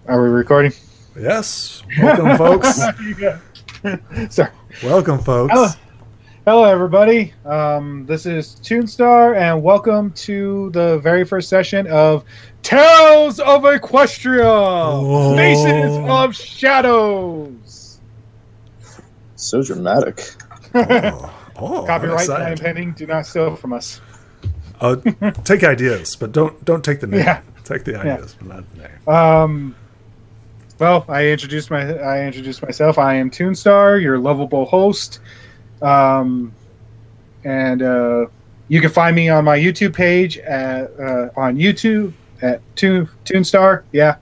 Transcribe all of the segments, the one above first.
Are we recording? Yes. Welcome, folks. Sorry. Welcome, folks. Hello, everybody. This is Toonstar, and welcome to the very first session of Tales of Equestria, Whoa. Faces of Shadows. So dramatic. Copyright claim pending. Do not steal from us. Take ideas, but don't take the name. Yeah. Take the ideas, but not the name. Well, I introduced myself. I am Toonstar, your lovable host. And you can find me on my YouTube page on YouTube at Toonstar. Yeah,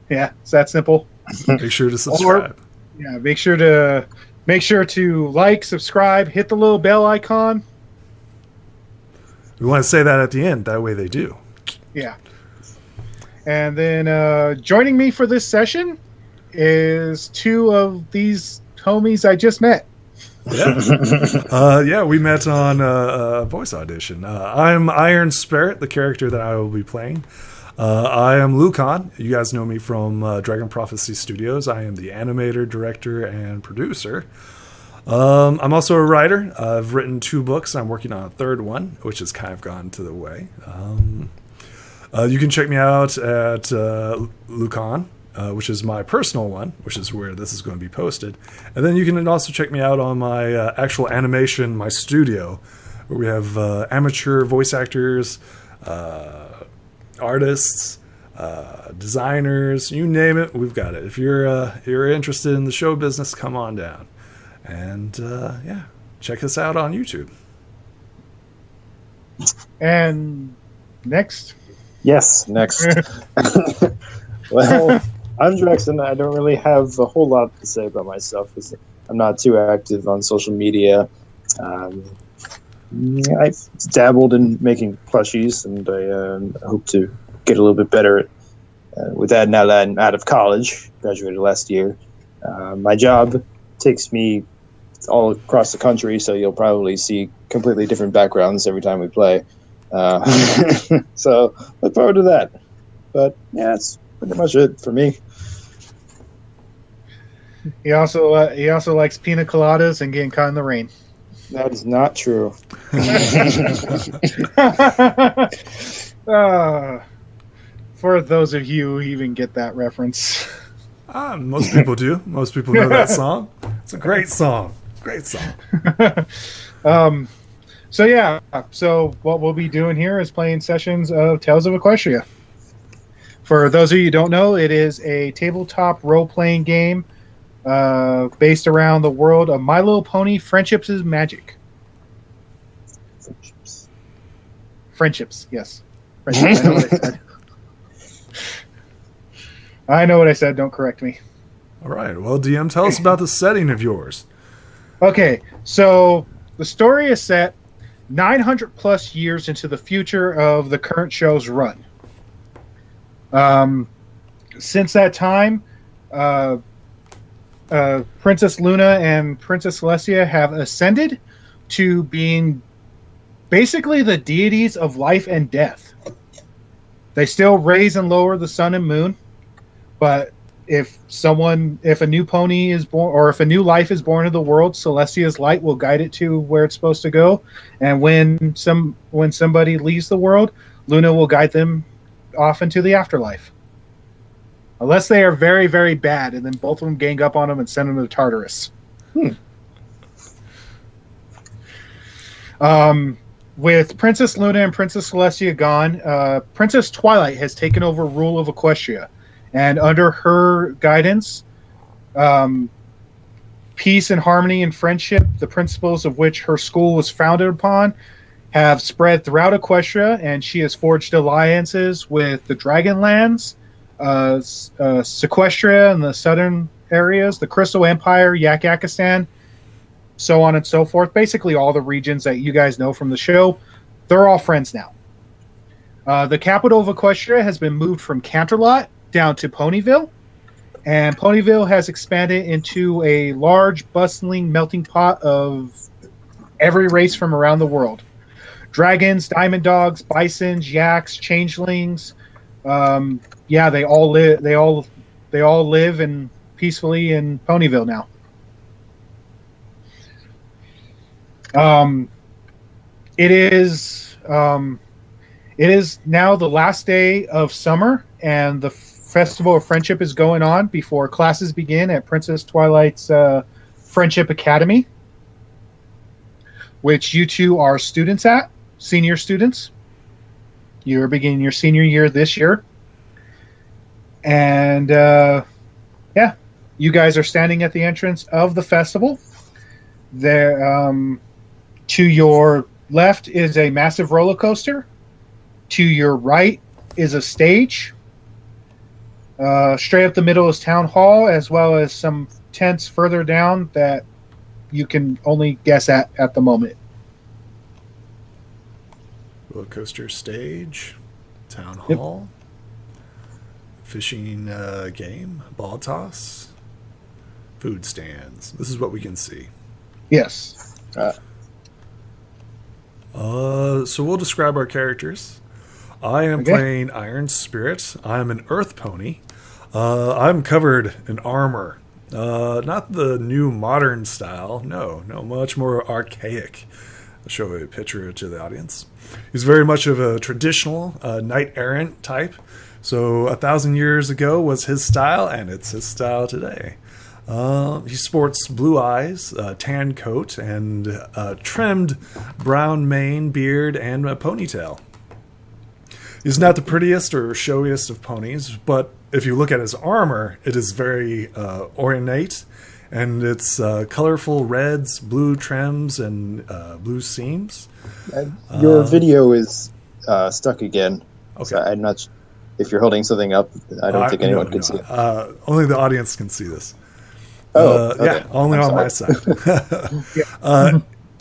it's that simple. Make sure to subscribe. Make sure to like, subscribe, hit the little bell icon. We want to say that at the end. That way they do. Yeah. And then joining me for this session is two of these homies I just met. Yeah, we met on a voice audition. I'm Iron Spirit, the character that I will be playing. I am Lukhan. You guys know me from Dragon Prophecy Studios. I am the animator, director, and producer. I'm also a writer. I've written 2 books. I'm working on a 3rd one, which has kind of gone to the way. You can check me out at Lukhan, which is my personal one, which is where this is going to be posted. And then you can also check me out on my actual animation, my studio, where we have amateur voice actors, artists, designers, you name it, we've got it. If you're interested in the show business, come on down. And check us out on YouTube. And next. Yes, next. Well, I'm Drex, and I don't really have a whole lot to say about myself because I'm not too active on social media. I've dabbled in making plushies, and I hope to get a little bit better with that now that I'm out of college. Graduated last year. My job takes me all across the country, so you'll probably see completely different backgrounds every time we play. So look forward to that. But yeah, that's pretty much it for me. He also likes pina coladas and getting caught in the rain. That is not true. For those of you who even get that reference. Most people do. Most people know that song. It's a great song. Great song. So what we'll be doing here is playing sessions of Tales of Equestria. For those of you who don't know, it is a tabletop role-playing game based around the world of My Little Pony: Friendships is Magic. Friendships, yes. Friendships, I know what I said. Don't correct me. All right. Well, DM, tell us about the setting of yours. Okay, so the story is set 900 plus years into the future of the current show's run. Since that time, Princess Luna and Princess Celestia have ascended to being basically the deities of life and death. They still raise and lower the sun and moon, but if a new pony is born, or if a new life is born into the world, Celestia's light will guide it to where it's supposed to go. And when somebody leaves the world, Luna will guide them off into the afterlife. Unless they are very, very bad, and then both of them gang up on them and send them to Tartarus. With Princess Luna and Princess Celestia gone, Princess Twilight has taken over rule of Equestria. And under her guidance, peace and harmony and friendship, the principles of which her school was founded upon, have spread throughout Equestria, and she has forged alliances with the Dragonlands, Sequestria and the southern areas, the Crystal Empire, Yakistan, so on and so forth. Basically all the regions that you guys know from the show, they're all friends now. The capital of Equestria has been moved from Canterlot down to Ponyville, and Ponyville has expanded into a large, bustling melting pot of every race from around the world. Dragons, diamond dogs, bisons, yaks, changelings, Yeah, they all live. They all live in peacefully in Ponyville now. It is now the last day of summer, and the Festival of Friendship is going on before classes begin at Princess Twilight's Friendship Academy, which you two are students at, senior students. You're beginning your senior year this year. And, yeah, you guys are standing at the entrance of the festival. There, to your left is a massive roller coaster. To your right is a stage. Straight up the middle is Town Hall, as well as some tents further down that you can only guess at the moment. Roller coaster stage, Town Hall, fishing game, ball toss, food stands. This is what we can see. Yes. So we'll describe our characters. I am playing Iron Spirit. I'm an Earth Pony. I'm covered in armor. Not the new modern style. No, much more archaic. I'll show a picture to the audience. He's very much of a traditional knight-errant type. So 1,000 years ago was his style, and it's his style today. He sports blue eyes, tan coat, and trimmed brown mane, beard, and a ponytail. He's not the prettiest or showiest of ponies, but if you look at his armor, it is very ornate, and it's colorful reds, blue trims, and blue seams. Your video is stuck again. Okay. So I'm not. If you're holding something up, I don't think anyone can see it. Only the audience can see this. Okay. Yeah, only on my side.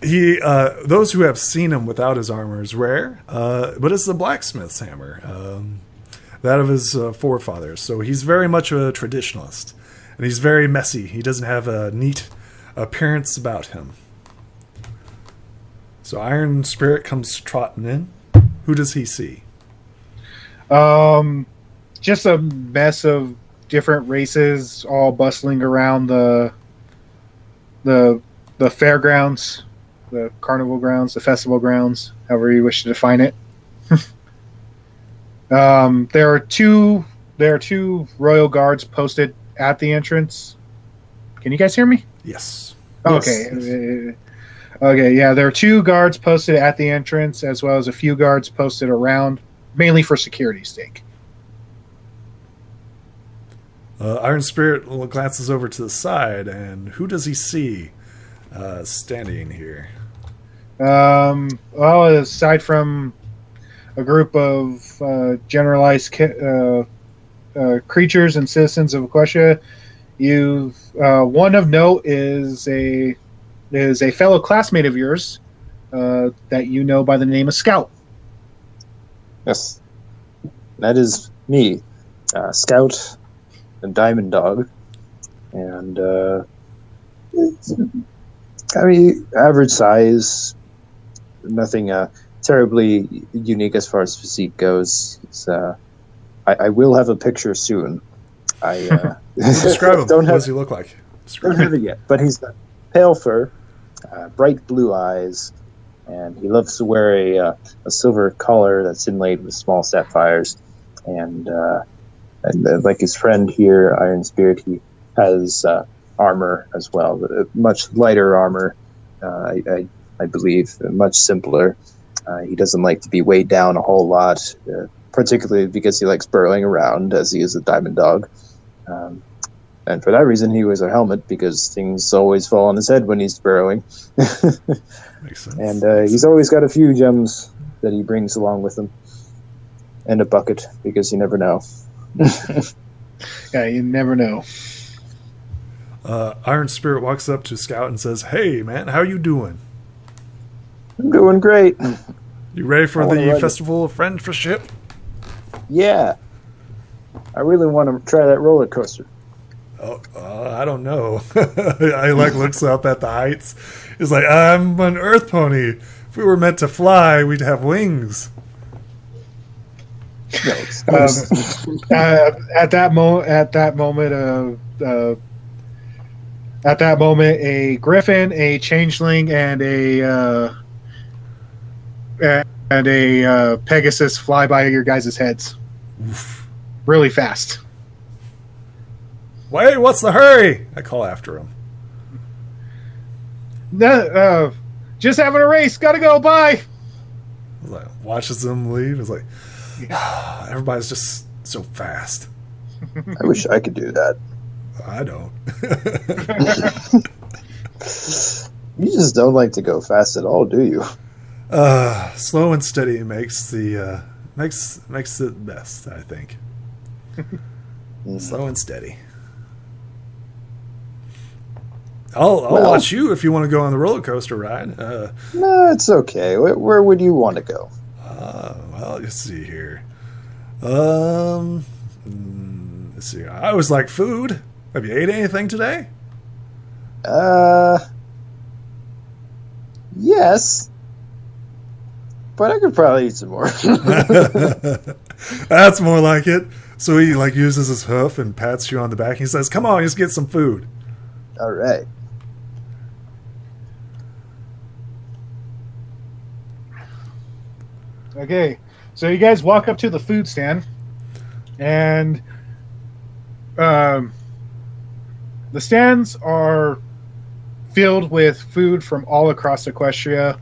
Those who have seen him without his armor is rare, but it's the blacksmith's hammer, that of his forefathers. So he's very much a traditionalist, and he's very messy. He doesn't have a neat appearance about him. So Iron Spirit comes trotting in. Who does he see? Just a mess of different races all bustling around the fairgrounds, the carnival grounds, the festival grounds, however you wish to define it. There are two royal guards posted at the entrance. Can you guys hear me? Yes. Okay. Yes. Okay, yeah, there are 2 guards posted at the entrance, as well as a few guards posted around, mainly for security's sake. Iron Spirit glances over to the side, and who does he see standing here? Well, aside from a group of generalized creatures and citizens of Equestria, one of note is a fellow classmate of yours that you know by the name of Scout. Yes, that is me, Scout, the Diamond Dog, and average size, nothing terribly unique as far as physique goes. I will have a picture soon. Describe him. What does he look like? Don't have it yet, but he's got pale fur, bright blue eyes, and he loves to wear a silver collar that's inlaid with small sapphires. And like his friend here, Iron Spirit, he has armor as well, much lighter armor, I believe, much simpler. He doesn't like to be weighed down a whole lot, particularly because he likes burrowing around, as he is a diamond dog. And for that reason, he wears a helmet, because things always fall on his head when he's burrowing. Makes sense. And he's always got a few gems that he brings along with him. And a bucket, because you never know. Yeah, you never know. Iron Spirit walks up to Scout and says, "Hey, man, how you doing? I'm doing great. You ready for the Festival of Friendship?" Yeah. I really want to try that roller coaster. Oh, I don't know. I looks up at the heights. He's like, "I'm an Earth Pony. If we were meant to fly, we'd have wings." No, it's nice. At that moment, a griffin, a changeling, and a Pegasus fly by your guys' heads, really fast. Wait, what's the hurry? I call after him. No, just having a race. Gotta go. Bye. Like, watches them leave. It's like, everybody's just so fast. I wish I could do that. I don't. You just don't like to go fast at all, do you? Slow and steady makes the makes it best, I think. Slow and steady. I'll watch you if you want to go on the roller coaster ride. No, it's okay. Where would you want to go? Well, let's see here. Let's see. I always like food. Have you ate anything today? Yes. But I could probably eat some more. That's more like it. So he like uses his hoof and pats you on the back. He says, "Come on, let's get some food." All right. Okay, so you guys walk up to the food stand, and the stands are filled with food from all across Equestria.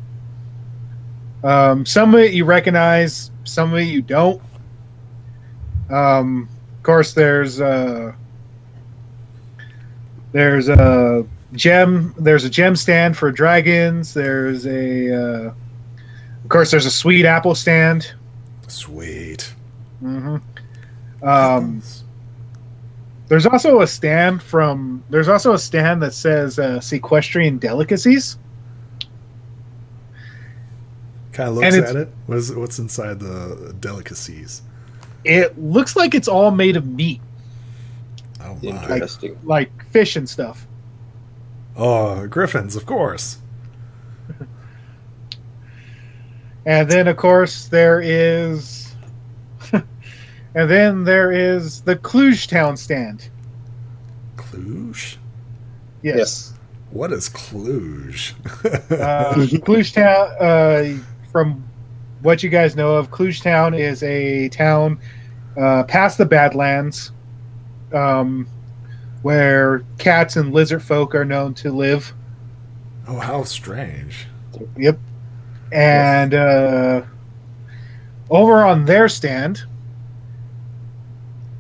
Some of it you recognize, some of it you don't. Of course, there's a gem stand for dragons. There's of course, there's a sweet apple stand. Sweet. Mm-hmm. There's also a stand that says Sequestrian delicacies. Kind of looks at it. What's inside the delicacies? It looks like it's all made of meat. Oh my! Interesting. Like fish and stuff. Oh, griffins, of course. And then, of course, there is the Cluj Town stand. Cluj? Yes. What is Cluj? Cluj Town, from what you guys know of, Cluj Town is a town past the Badlands, where cats and lizard folk are known to live. Oh, how strange. Yep. And over on their stand,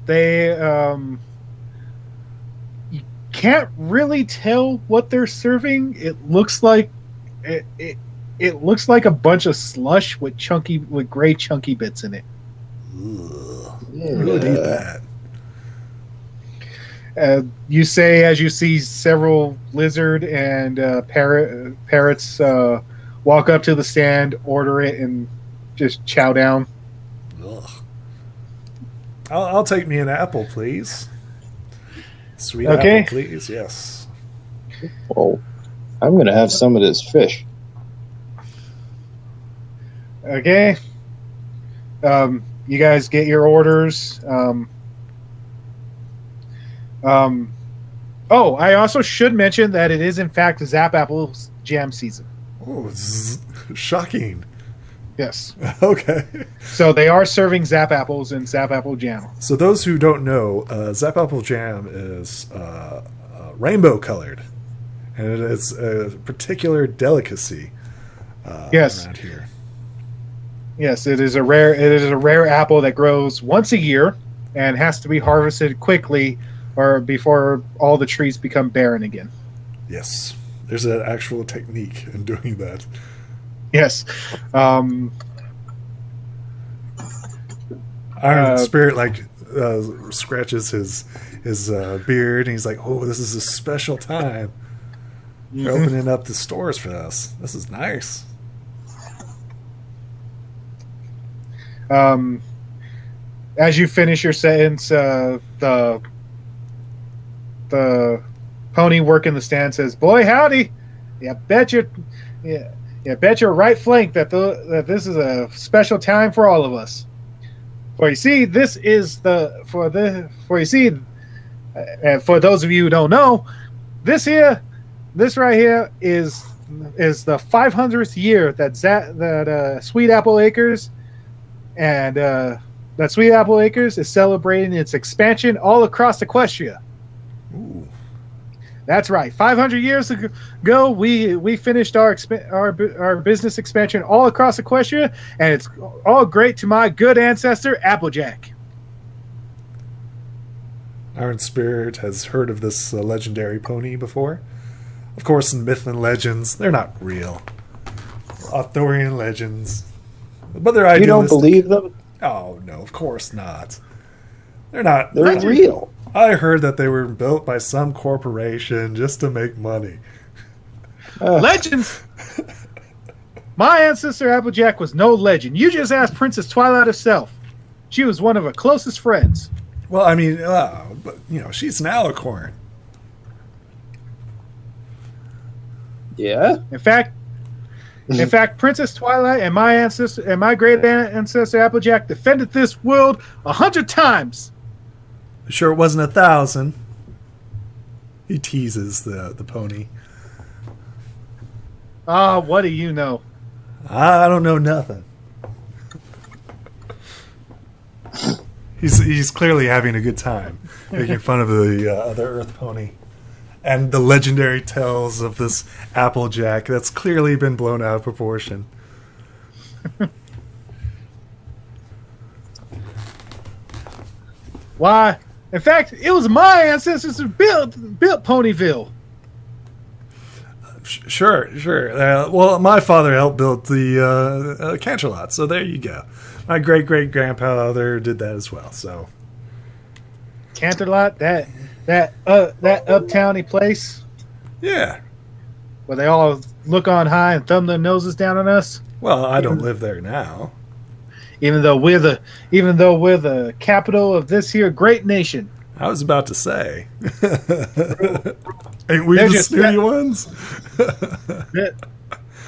they you can't really tell what they're serving. It looks like it looks like a bunch of slush with gray chunky bits in it. Ugh. Who would eat that? You say as you see several lizard and parrots walk up to the stand, order it, and just chow down. Ugh. I'll take me an apple, please. Sweet Okay. apple, please. Yes. Well, I'm going to have some of this fish. Okay. You guys get your orders. Oh, I also should mention that it is in fact Zap Apple's jam season. Oh, shocking. Yes. Okay. So they are serving Zap Apples and Zap Apple jam. So those who don't know, Zap Apple Jam is rainbow colored, and it is a particular delicacy Yes. around here. Yes, it is a rare apple that grows once a year and has to be harvested quickly or before all the trees become barren again. Yes. There's an actual technique in doing that. Yes. Iron Spirit scratches his beard, and he's like, "Oh, this is a special time. They're opening up the stores for us. This is nice." As you finish your sentence, the pony working the stand says, "Boy, howdy! You bet your right flank that this is a special time for all of us. For you see, this is the for you see, and for those of you who don't know, this right here is the 500th year that Sweet Apple Acres and that Sweet Apple Acres is celebrating its expansion all across Equestria. Ooh. That's right. 500 years ago, we finished our business expansion all across Equestria, and it's all great to my good ancestor Applejack. Iron Spirit has heard of this legendary pony before. Of course, in myth and legends, they're not real. Arthurian legends. But they're idealistic. You don't believe them? Oh, no, of course not. They're not. They're real. I heard that they were built by some corporation just to make money. Legends! My ancestor Applejack was no legend. You just asked Princess Twilight herself. She was one of her closest friends. Well, I mean, but, she's an alicorn. Yeah? In fact, Princess Twilight and my great ancestor Applejack defended this world 100 times. Sure, it wasn't 1,000. He teases the pony. What do you know? I don't know nothing. He's clearly having a good time making fun of the other Earth pony and the legendary tales of this Applejack that's clearly been blown out of proportion. Why? In fact, it was my ancestors who built Ponyville. Sure. Well, my father helped build the Canterlot, so there you go. My great-great-grandfather did that as well. So, Canterlot, that uptowny place. Yeah. Where they all look on high and thumb their noses down on us. Well, I don't live there now. Even though we're the capital of this here great nation. I was about to say. Ain't we the snooty ones?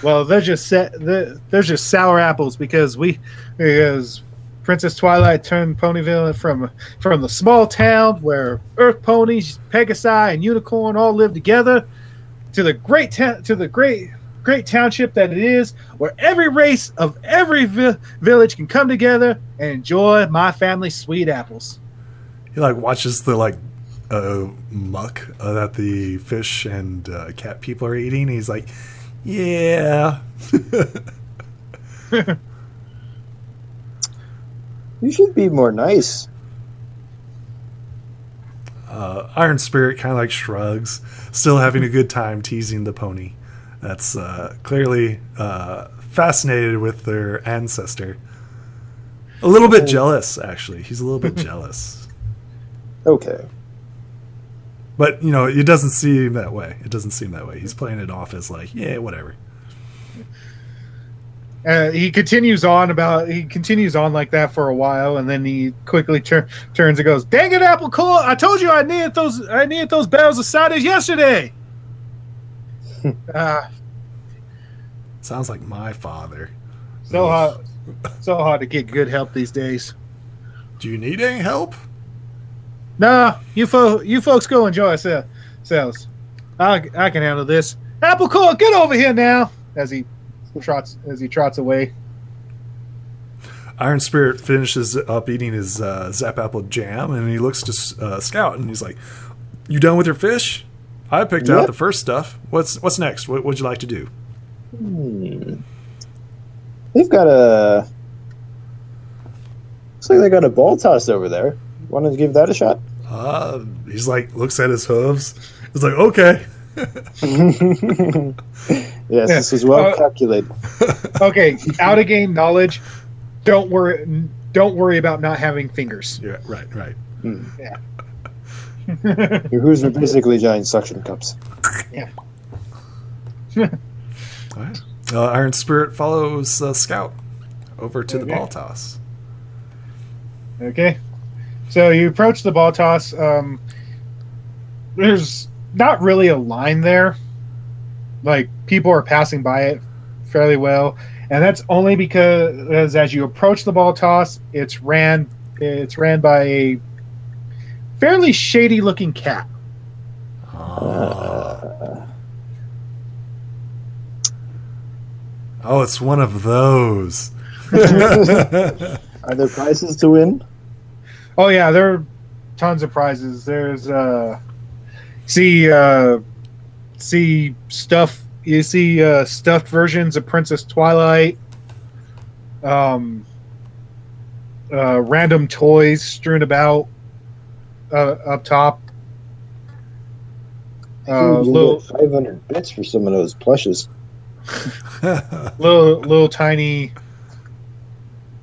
Well, they're just sour apples because Princess Twilight turned Ponyville from the small town where Earth ponies, Pegasi, and Unicorn all live together to the great township that it is, where every race of every village can come together and enjoy my family's sweet apples. He watches the muck that the fish and cat people are eating. He's like, yeah. You should be more nice. Iron Spirit kind of shrugs, still having a good time teasing the pony. That's clearly fascinated with their ancestor. A little bit jealous, actually. He's a little bit jealous. Okay. But, it doesn't seem that way. He's playing it off as yeah, whatever. He continues on like that for a while, and then he quickly turns and goes, "Dang it, Apple Core! I told you I needed those barrels of cider yesterday." Sounds like my father. So hard to get good help these days. Do you need any help? Nah, you folks go enjoy yourselves. I can handle this. Apple Core, get over here now! As he trots away. Iron Spirit finishes up eating his Zap Apple jam, and he looks to Scout, and he's like, "You done with your fish? I picked out the first stuff. What's next? What would you like to do?" They've got looks like they got a ball toss over there. Want to give that a shot? He's looks at his hooves. He's like, okay. Yes, this was well calculated. Okay, out of game knowledge. Don't worry about not having fingers. Yeah, right. Yeah. Your hooves are basically giant suction cups. Yeah. All right. Iron Spirit follows Scout over to the ball toss. Okay. So you approach the ball toss. There's not really a line there. People are passing by it fairly well. And that's only because as you approach the ball toss, it's ran It's ran by a fairly shady-looking cat. Oh, it's one of those. Are there prizes to win? Oh yeah, there are tons of prizes. There's see stuff. You see stuffed versions of Princess Twilight. Random toys strewn about up top. You Little get 500 bits for some of those plushes. little tiny,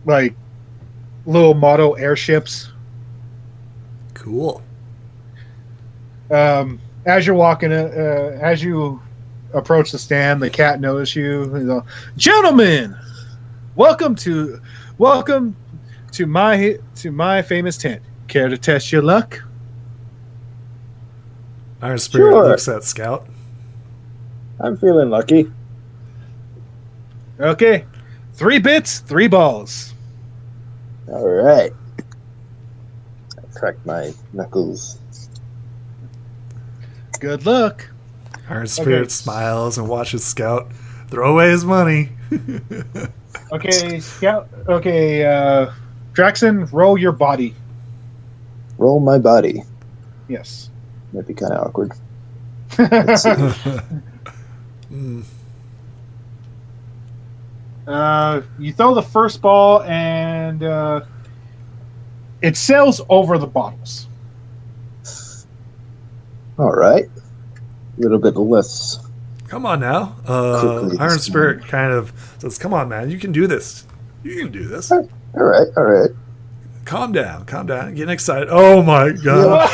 like little model airships. Cool. As you're walking, as you approach the stand, the cat notices you. You go, "Gentlemen, welcome to my famous tent. Care to test your luck?" Iron Spirit Sure. looks at Scout. I'm feeling lucky. Okay, 3 bits, 3 balls. All right. I cracked my knuckles. Good luck. Iron Spirit Okay. smiles and watches Scout throw away his money. Okay, Scout. Okay, Draxon, roll your body. Roll my body. Yes. Might be kind of awkward. Let's see. You throw the first ball and it sails over the bottles. All right. A little bit less. Come on now. Quickly Iron this Spirit kind of says, "Come on, man. You can do this. You can do this. All right. All right. Calm down. Calm down. Getting excited. Oh, my God.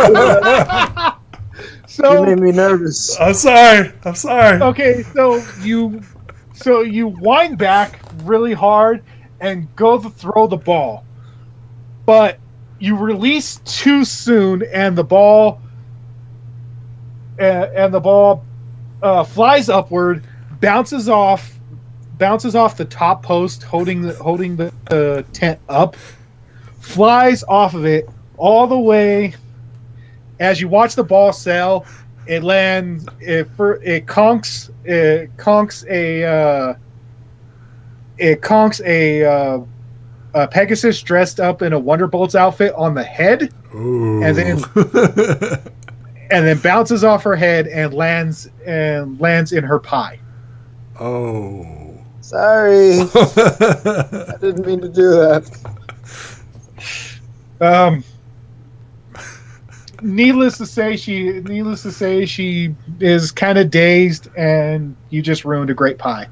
You So made me nervous. I'm sorry. I'm sorry. okay, so you wind back really hard and go to throw the ball, but you release too soon, and the ball flies upward, bounces off the top post, holding the tent up, flies off of it all the way. As you watch the ball sail, it lands. It conks a Pegasus dressed up in a Wonderbolt's outfit on the head, Ooh. and then bounces off her head and lands in her pie. Oh. Sorry. I didn't mean to do that. Needless to say, she is kind of dazed, and you just ruined a great pie.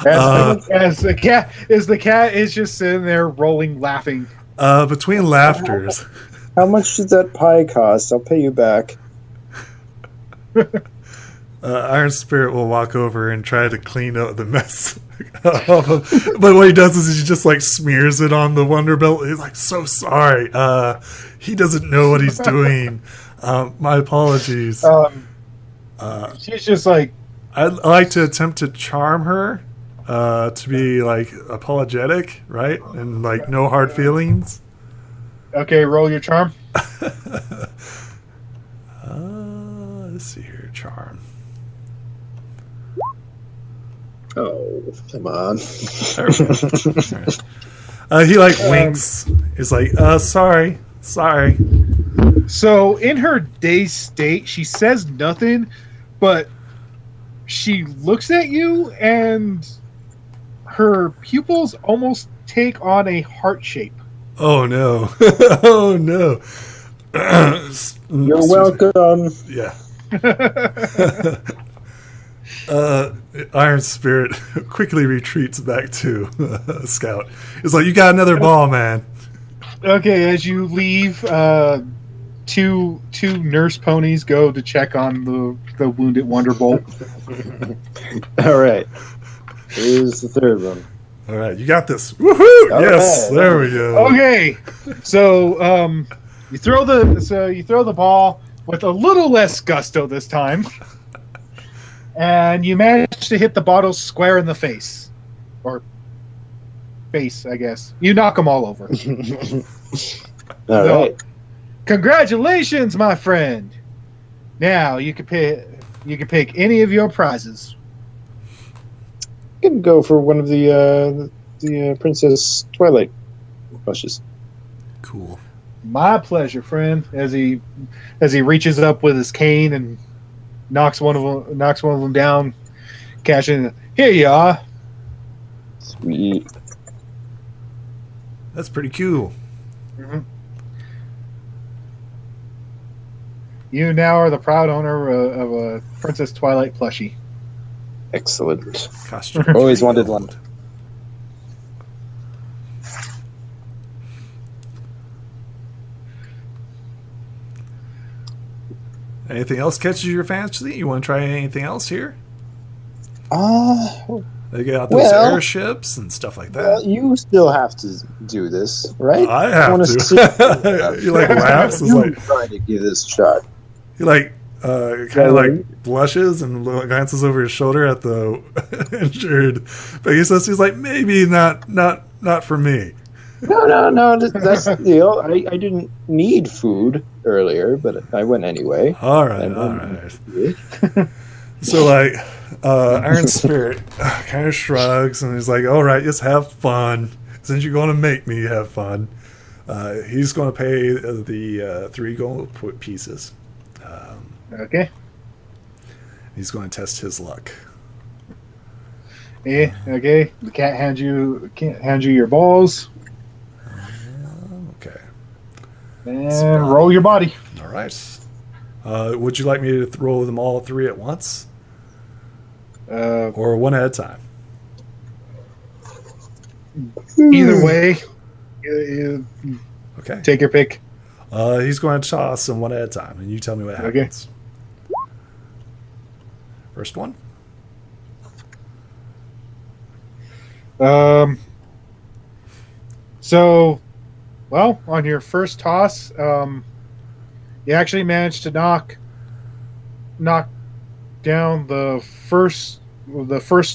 As the cat is just sitting there rolling, laughing. Between laughters, How much did that pie cost? I'll pay you back. Iron Spirit will walk over and try to clean up the mess. But what he does is he just like smears it on the Wonderbolt. He's like, "So sorry. He doesn't know what he's doing. My apologies." She's just like, I like to attempt to charm her, to be like apologetic, right? And like no hard feelings. okay, roll your charm. Let's see here, charm. Oh, come on. There we go. All right. He like winks. He's like, sorry. So in her dazed state, she says nothing, but she looks at you, and her pupils almost take on a heart shape. Oh no. Oh no. You're welcome. Yeah. Iron Spirit quickly retreats back to Scout. It's like, "You got another ball, man." Okay, as you leave, two nurse ponies go to check on the wounded Wonderbolt. All right. Here's the third one. All right, you got this. Woohoo! All Yes, right. there we go. Okay, so you throw the ball with a little less gusto this time, and you manage to hit the bottle square in the face. or face, I guess. You knock them all over. All right. Congratulations, my friend. Now you can pick any of your prizes. You can go for one of the Princess Twilight plushes. Cool. My pleasure, friend. As he reaches up with his cane and knocks one of them down, cashing. Here you are. Sweet. That's pretty cool. Mm-hmm. You now are the proud owner of a Princess Twilight plushie. Excellent. Costume. Always wanted one. Anything else catches your fancy? You want to try anything else here? They got those airships and stuff like that. Well, you still have to do this, right? I have to. He like laughs. Is like trying to give this a shot. He like kind of like blushes and glances over his shoulder at the injured Pegasus. He's like, maybe not for me. No. That's the deal. I didn't need food earlier, but I went anyway. All right. So like, Iron Spirit kind of shrugs and he's like, "All right, just have fun. Since you're going to make me have fun." He's going to pay the 3 gold pieces. Okay. He's going to test his luck. Yeah. Okay. The cat hands you your balls. Okay. And roll your body. All right. Would you like me to roll them all 3 at once? Or one at a time? Either way. Okay. Take your pick. He's going to toss them one at a time, and you tell me what happens. Okay. First one. So, well, on your first toss, you actually managed to knock down the first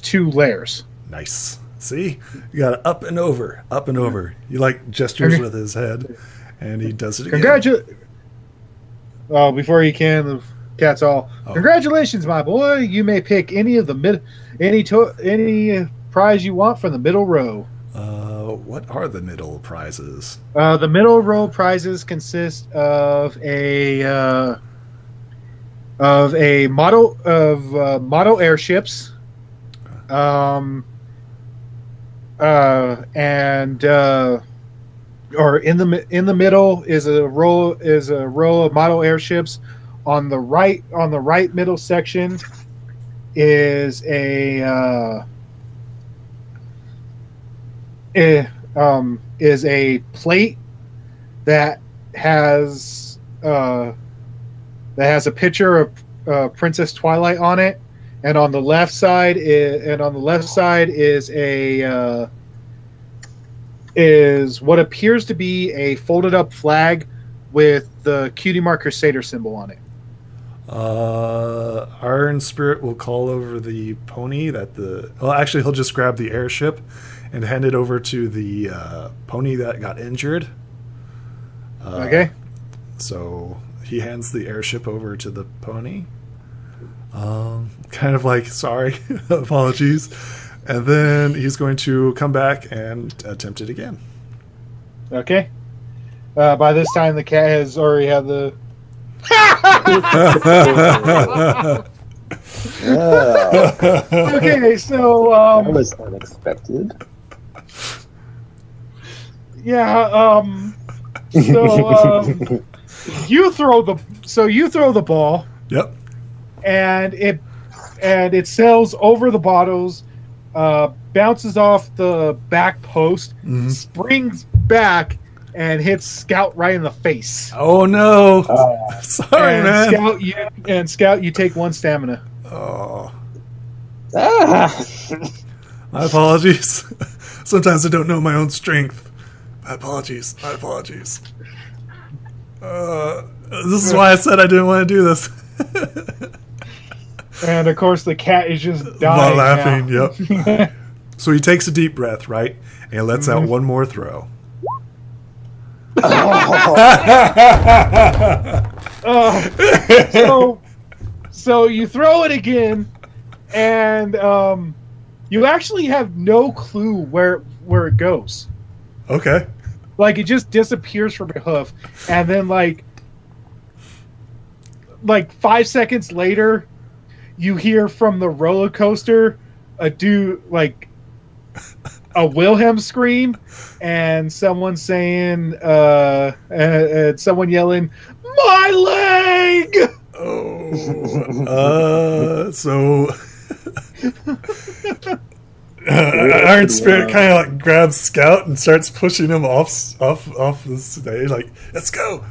2 layers. Nice. See, you got it up and over. He like gestures with his head, and he does it again. Well, before you can, the cat's all. Congratulations, my boy. You may pick any of the any prize you want from the middle row. What are the middle prizes? The middle row prizes consist of a model airships, or in the middle is a row of model airships. On the right middle section is a plate that has a picture of Princess Twilight on it, and on the left side is what appears to be a folded up flag with the Cutie Mark Crusader symbol on it. Iron Spirit will call over the pony actually he'll just grab the airship and hand it over to the pony that got injured. Okay. So he hands the airship over to the pony. Kind of like, sorry, apologies. And then he's going to come back and attempt it again. Okay. By this time, the cat has already had the... Okay, so... that was unexpected. Yeah, so you throw the ball. Yep. And it sails over the bottles, bounces off the back post, springs back, and hits Scout right in the face. Oh no! Sorry, man. Scout, you take 1 stamina. Oh. My apologies. Sometimes I don't know my own strength. My apologies. This is why I said I didn't want to do this. And of course, the cat is just dying. Not laughing. Now. Yep. So he takes a deep breath, right? And he lets out one more throw. So you throw it again, and you actually have no clue where it goes. Okay. Like, it just disappears from your hoof, and then like 5 seconds later, you hear from the roller coaster a dude like a Wilhelm scream, and someone saying, and someone yelling, "My leg!" So Iron Spirit kind of like grabs Scout and starts pushing him off the stage. Like, let's go.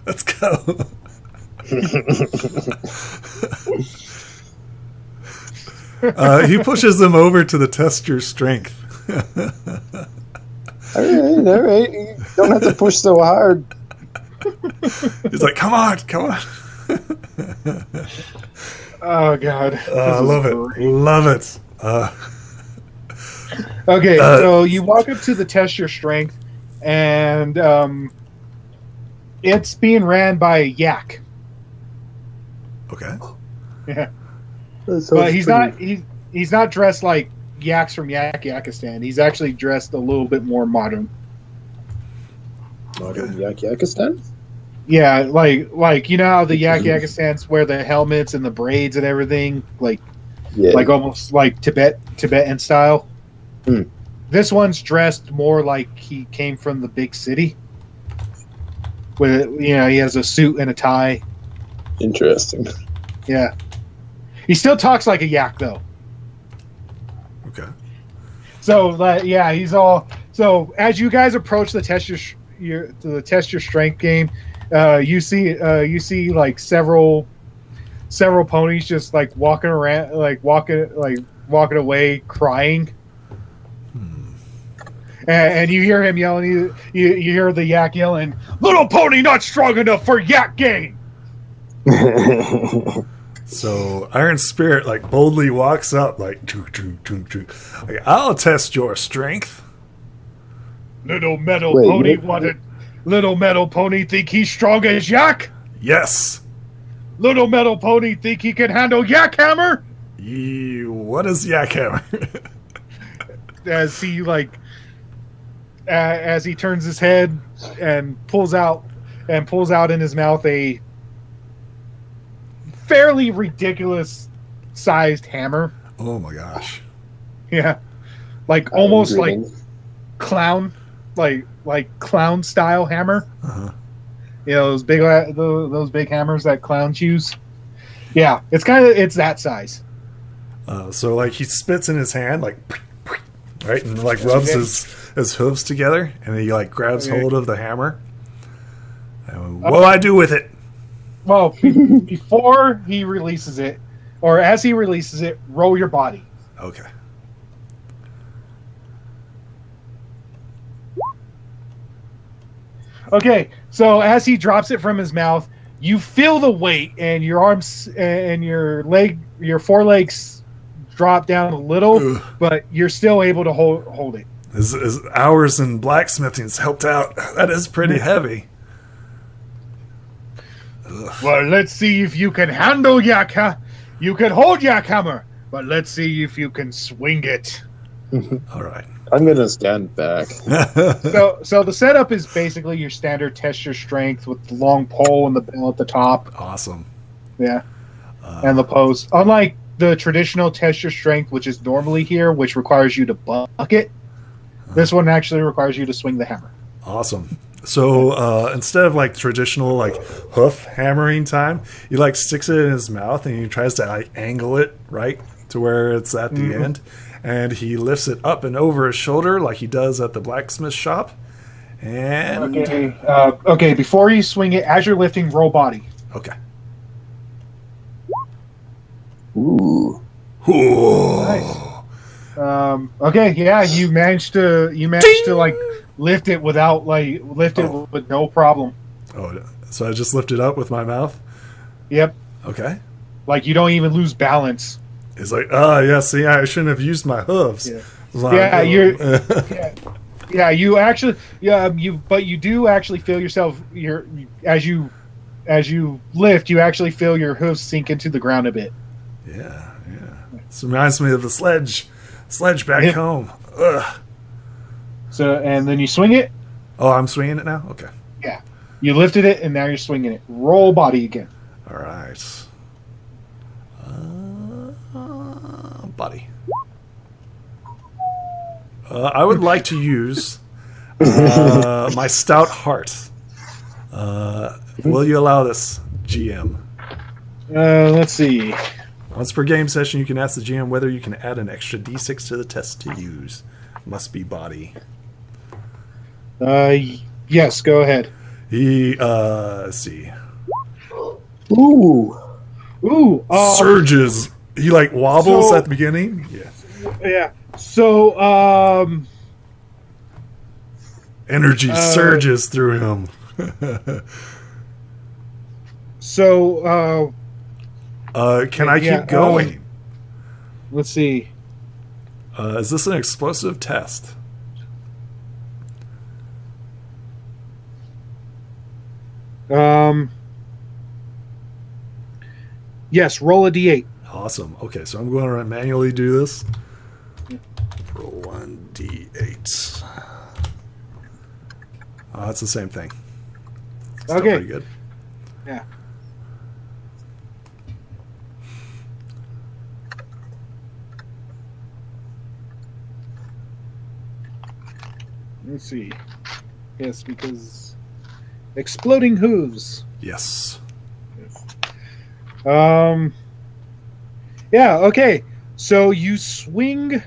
He pushes them over to the test your strength. All right. You don't have to push so hard. He's like, come on. Oh God, love it. Okay, so you walk up to the test your strength, and it's being ran by a yak. Okay. Yeah, but he's not dressed like yaks from Yakistan. He's actually dressed a little bit more modern. Modern Yakistan? Yeah, like you know how the Yakistans wear the helmets and the braids and everything, like almost like Tibetan style. Hmm. This one's dressed more like he came from the big city. With he has a suit and a tie. Interesting. Yeah, he still talks like a yak though. Okay. So he's all. So as you guys approach the test your strength game, you see like several ponies just like walking around, walking away crying. And you hear him yelling. You hear the yak yelling, "Little pony not strong enough for yak game." So Iron Spirit like boldly walks up like, I'll test your strength. Little metal pony think he's strong as yak? Yes. Little metal pony think he can handle yak hammer? What is yak hammer? As he turns his head and pulls out in his mouth a fairly ridiculous sized hammer. Oh my gosh. Yeah. Like almost like clown clown style hammer. Uh-huh. Those big hammers that clowns use. Yeah, it's that size. So like he spits in his hand like, right, and like rubs his hooves together, and he like grabs hold of the hammer. What do I do with it? Well, before he releases it, or as he releases it, roll your body. Okay. Okay, so as he drops it from his mouth, you feel the weight, and your arms and your forelegs drop down a little, but you're still able to hold it. His hours in blacksmithing's helped out. That is pretty heavy. Well, let's see if you can handle yak. You can hold yak hammer, but let's see if you can swing it. All right. I'm gonna stand back. So the setup is basically your standard test your strength with the long pole and the bell at the top. Awesome. Yeah, and the post. Unlike the traditional test your strength, which is normally here, which requires you to bucket, this one actually requires you to swing the hammer. Awesome. So instead of like traditional like hoof hammering time, he like sticks it in his mouth and he tries to like angle it right to where it's at the end, and he lifts it up and over his shoulder like he does at the blacksmith shop. And okay. Before you swing it, as you're lifting, roll body. Okay. Ooh. Nice. Okay, yeah, you managed to like lift it with no problem. Oh, so I just lift it up with my mouth? Yep. Okay. Like you don't even lose balance. It's like, yeah, see, I shouldn't have used my hooves. Yeah. Yeah, you actually, but you do actually feel yourself. As you lift, you actually feel your hooves sink into the ground a bit. Yeah. This reminds me of the sledge back home. Ugh. So, and then you swing it. Oh, I'm swinging it now. Okay. Yeah, you lifted it, and now you're swinging it. Roll body again. All right. Body. I would like to use my stout heart. Will you allow this, GM? Let's see. Once per game session, you can ask the GM whether you can add an extra D6 to the test to use. Must be body. Yes, go ahead. Let's see. Ooh. Surges. He like wobbles at the beginning. Yeah. Yeah. So, energy surges through him. So, can I keep going? Let's see. Is this an explosive test? Yes, roll a d8. Awesome. Okay, so I'm going to manually do this. Roll 1d8. It's the same thing. Still Okay. pretty good. Yeah. Let's see. Yes, because exploding hooves. Yes. Yeah, okay. So you swing.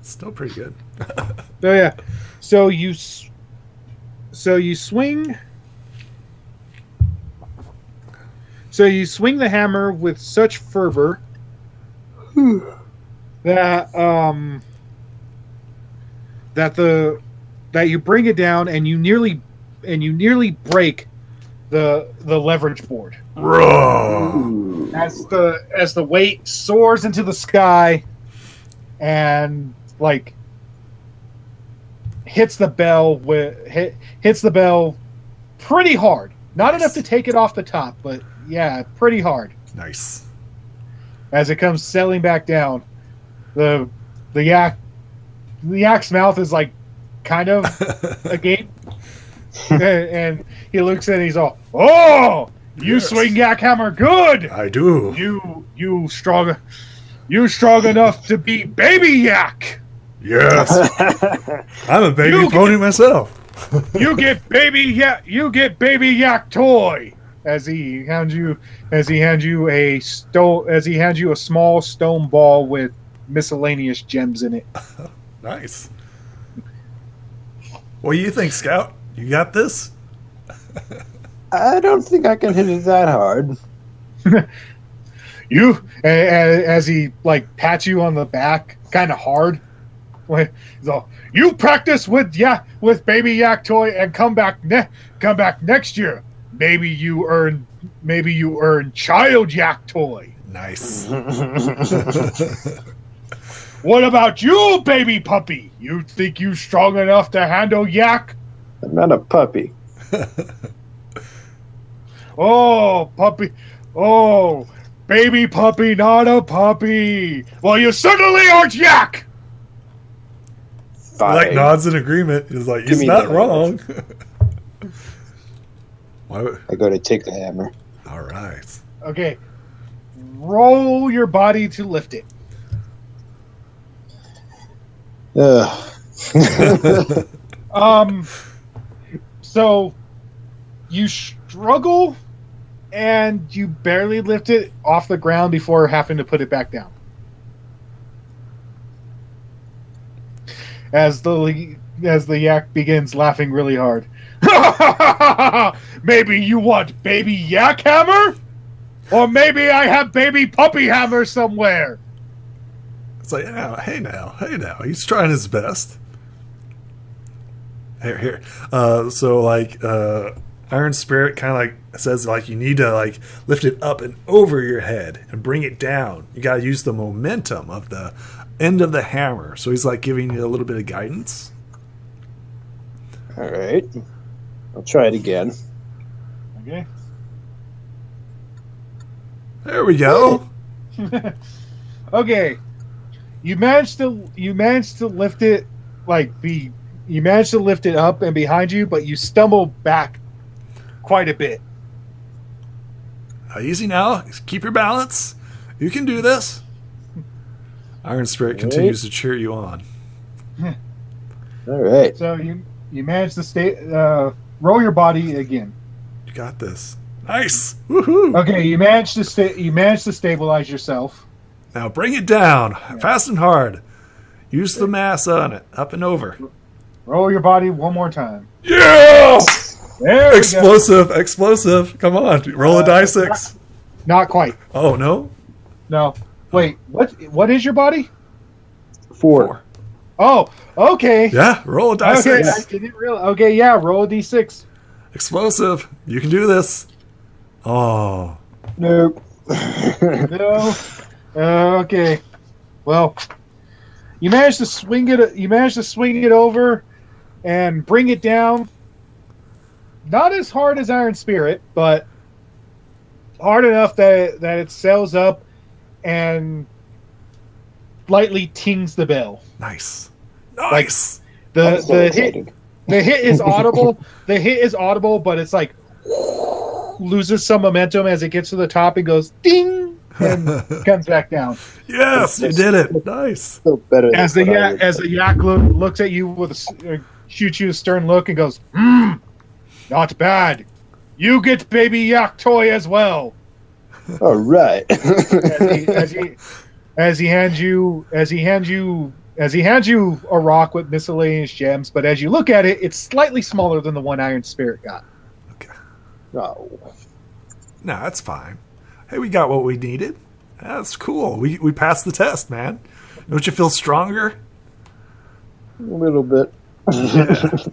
Still pretty good. Oh yeah. So you swing. So you swing the hammer with such fervor that that you bring it down and you nearly break the leverage board. Whoa. As the weight soars into the sky and like hits the bell pretty hard. Not enough to take it off the top, but yeah, pretty hard. Nice. As it comes sailing back down, the yak's mouth is like kind of agape, and he looks at it and he's all, "Oh, you Yes. swing yak hammer good. I do. You strong enough to be baby yak. Yes. I'm a baby You pony myself. You get baby yak toy." As he hands you a small stone ball with miscellaneous gems in it. Nice. What do you think, Scout? You got this? I don't think I can hit it that hard. As he like pats you on the back, kind of hard. He's all, "You practice with baby yak toy and come back next year. Maybe you earn child yak toy." Nice. "What about you, baby puppy? You think you strong enough to handle yak?" I'm not a puppy. "Oh, puppy. Oh, baby puppy, not a puppy. Well, you certainly aren't yak." He like nods in agreement. He's like, he's not wrong. I go to take the hammer. All right. Okay. Roll your body to lift it. So you struggle and you barely lift it off the ground before having to put it back down. As the yak begins laughing really hard. "Maybe you want baby yak hammer? Or maybe I have baby puppy hammer somewhere." It's like, hey now. He's trying his best. Here. So like, Iron Spirit kind of like says like you need to like lift it up and over your head and bring it down. You got to use the momentum of the end of the hammer. So he's like giving you a little bit of guidance. All right. I'll try it again. Okay. There we go. Okay. You managed to lift it you managed to lift it up and behind you, but you stumble back quite a bit. Easy now. Keep your balance. You can do this. Iron Spirit continues to cheer you on. All right. So you managed to roll your body again. You got this. Nice. Woohoo. Okay, you managed to stabilize yourself. Now bring it down, fast and hard. Use the mass on it, up and over. Roll your body one more time. Yeah! There we Explosive, explosive. Come on, roll a die 6. Not quite. Oh, no? No. Wait, what is your body? 4. Oh, okay. Yeah, roll a die Okay, 6. I didn't realize. Okay, yeah, roll a d6. Explosive. You can do this. Oh. Nope. No. Okay. Well, you managed to swing it. You managed to swing it over and bring it down. Not as hard as Iron Spirit, but hard enough that it sails up and lightly tings the bell. Nice. Nice. The So hit is audible. The hit is audible, but it's like loses some momentum as it gets to the top and goes ding and comes back down. Yes, you did it. Nice. Still better As the yak looks at you with shoots you a stern look and goes, not bad. You get baby yak toy as well. All right. As he hands you a rock with miscellaneous gems, but as you look at it, it's slightly smaller than the one Iron Spirit got. Okay. Oh. No, that's fine. Hey, we got what we needed. That's cool. We passed the test, man. Don't you feel stronger? A little bit.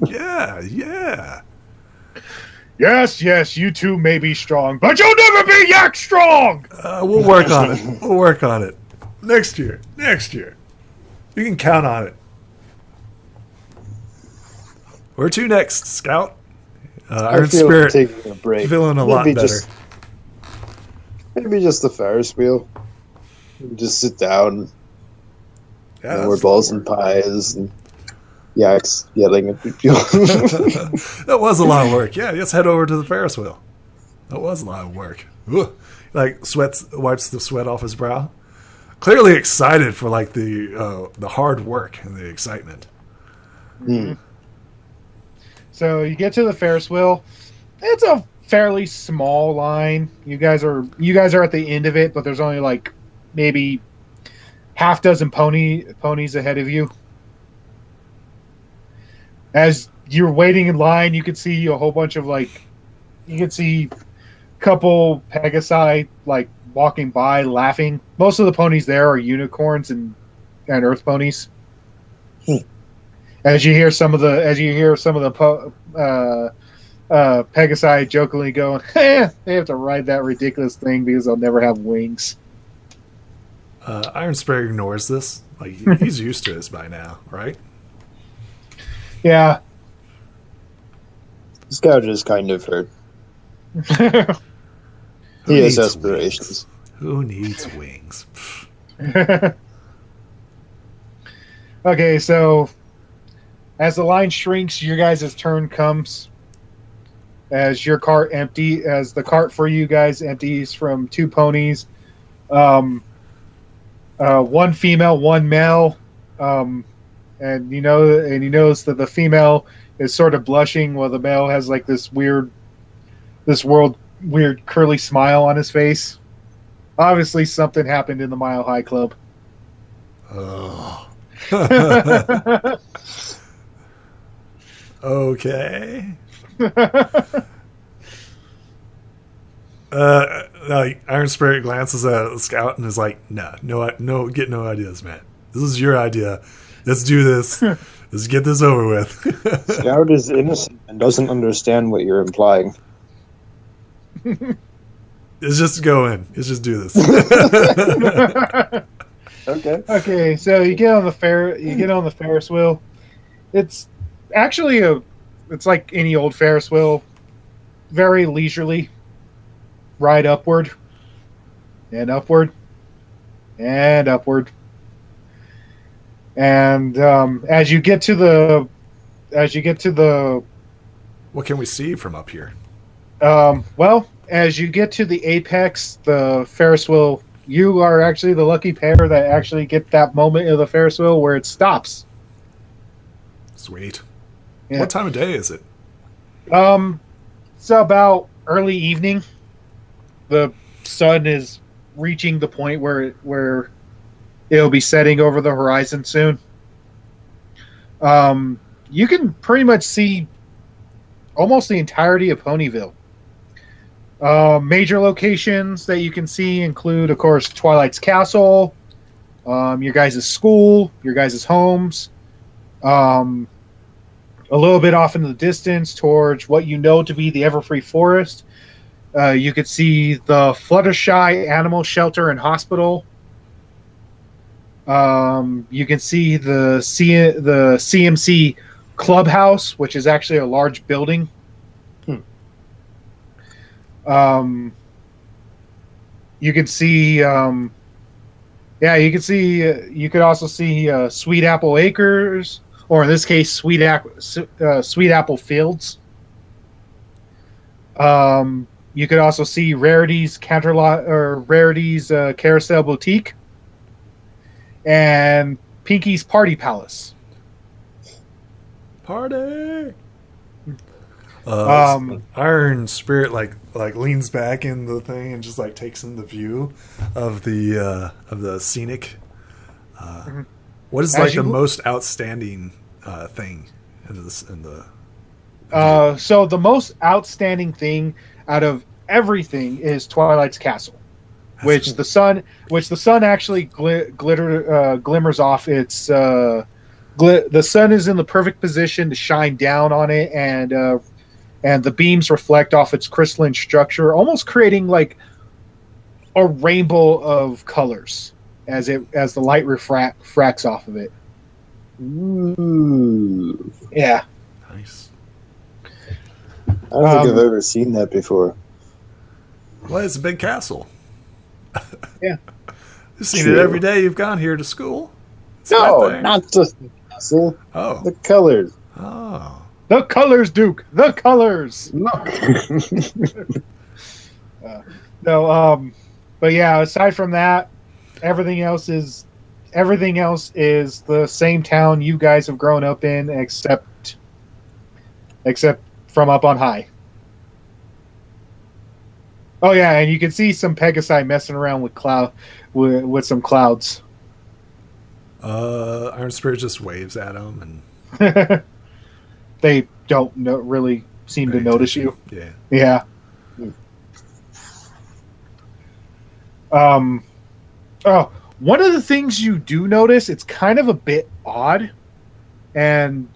Yeah. Yes, you two may be strong, but you'll never be yak strong! We'll work on it. We'll work on it. Next year. You can count on it. Where to next, Scout? Iron Spirit taking a break. feeling a lot better. Maybe just the Ferris wheel. Just sit down. Yeah, And we're balls and pies and yaks yelling at people. That was a lot of work. Yeah, let's head over to the Ferris wheel. That was a lot of work. Ugh. Like wipes the sweat off his brow. Clearly excited for like the hard work and the excitement. So you get to the Ferris wheel. It's a fairly small line. You guys are at the end of it, but there's only like maybe half dozen ponies ahead of you. As you're waiting in line, you can see a whole bunch of a couple Pegasi like walking by laughing. Most of the ponies there are unicorns and earth ponies. As you hear some of the Pegasi jokingly going, they have to ride that ridiculous thing because they'll never have wings. Iron Spirit ignores this. Like he's used to this by now, right? Yeah. Scout is kind of hurt. He has aspirations. Who needs wings? Okay, so as the line shrinks, your guys' turn comes. As the cart for you guys empties from 2 ponies, one female, one male, and you notice that the female is sort of blushing while the male has like this weird curly smile on his face. Obviously, something happened in the Mile High Club. Oh. Okay. Iron Spirit glances at the Scout and is like, no, get no ideas, man. This is your idea. Let's do this. Let's get this over with. Scout is innocent and doesn't understand what you're implying. Let's just go in. Let's just do this. Okay. Okay, so you get on the Ferris wheel. It's actually it's like any old Ferris wheel, very leisurely. Ride upward and upward and upward. And as you get to the What can we see from up here? well, as you get to the apex, the Ferris wheel, you are actually the lucky pair that actually get that moment of the Ferris wheel where it stops. Sweet. Yeah. What time of day is it? It's about early evening. The sun is reaching the point where it'll be setting over the horizon soon. You can pretty much see almost the entirety of Ponyville. Major locations that you can see include, of course, Twilight's Castle, your guys' school, your guys' homes, a little bit off in the distance towards what you know to be the Everfree Forest. You could see the Fluttershy Animal Shelter and Hospital. You can see the CMC Clubhouse, which is actually a large building. You could see, you could also see Sweet Apple Acres, or in this case, Sweet Apple Fields. You could also see Rarity's Carousel Boutique and Pinky's Party Palace. Party. Iron Spirit like leans back in the thing and just like takes in the view of the scenic. What is like the most outstanding thing in the? So the most outstanding thing out of everything is Twilight's Castle, which the sun actually glimmers off. It's the sun is in the perfect position to shine down on it, and the beams reflect off its crystalline structure, almost creating like a rainbow of colors as the light refracts off of it. Ooh. Yeah. Nice. I don't think I've ever seen that before. Well, it's a big castle. Yeah. You've seen it every day you've gone here to school. It's No, not just the castle. Oh. The colors. Oh. The colors, Duke. The colors. Look. But yeah, aside from that, everything else is the same town you guys have grown up in, except from up on high. Oh yeah, and you can see some Pegasi messing around with some clouds. Iron Spirit just waves at them and they don't really seem to notice you. Yeah. Yeah. One of the things you do notice, it's kind of a bit odd, and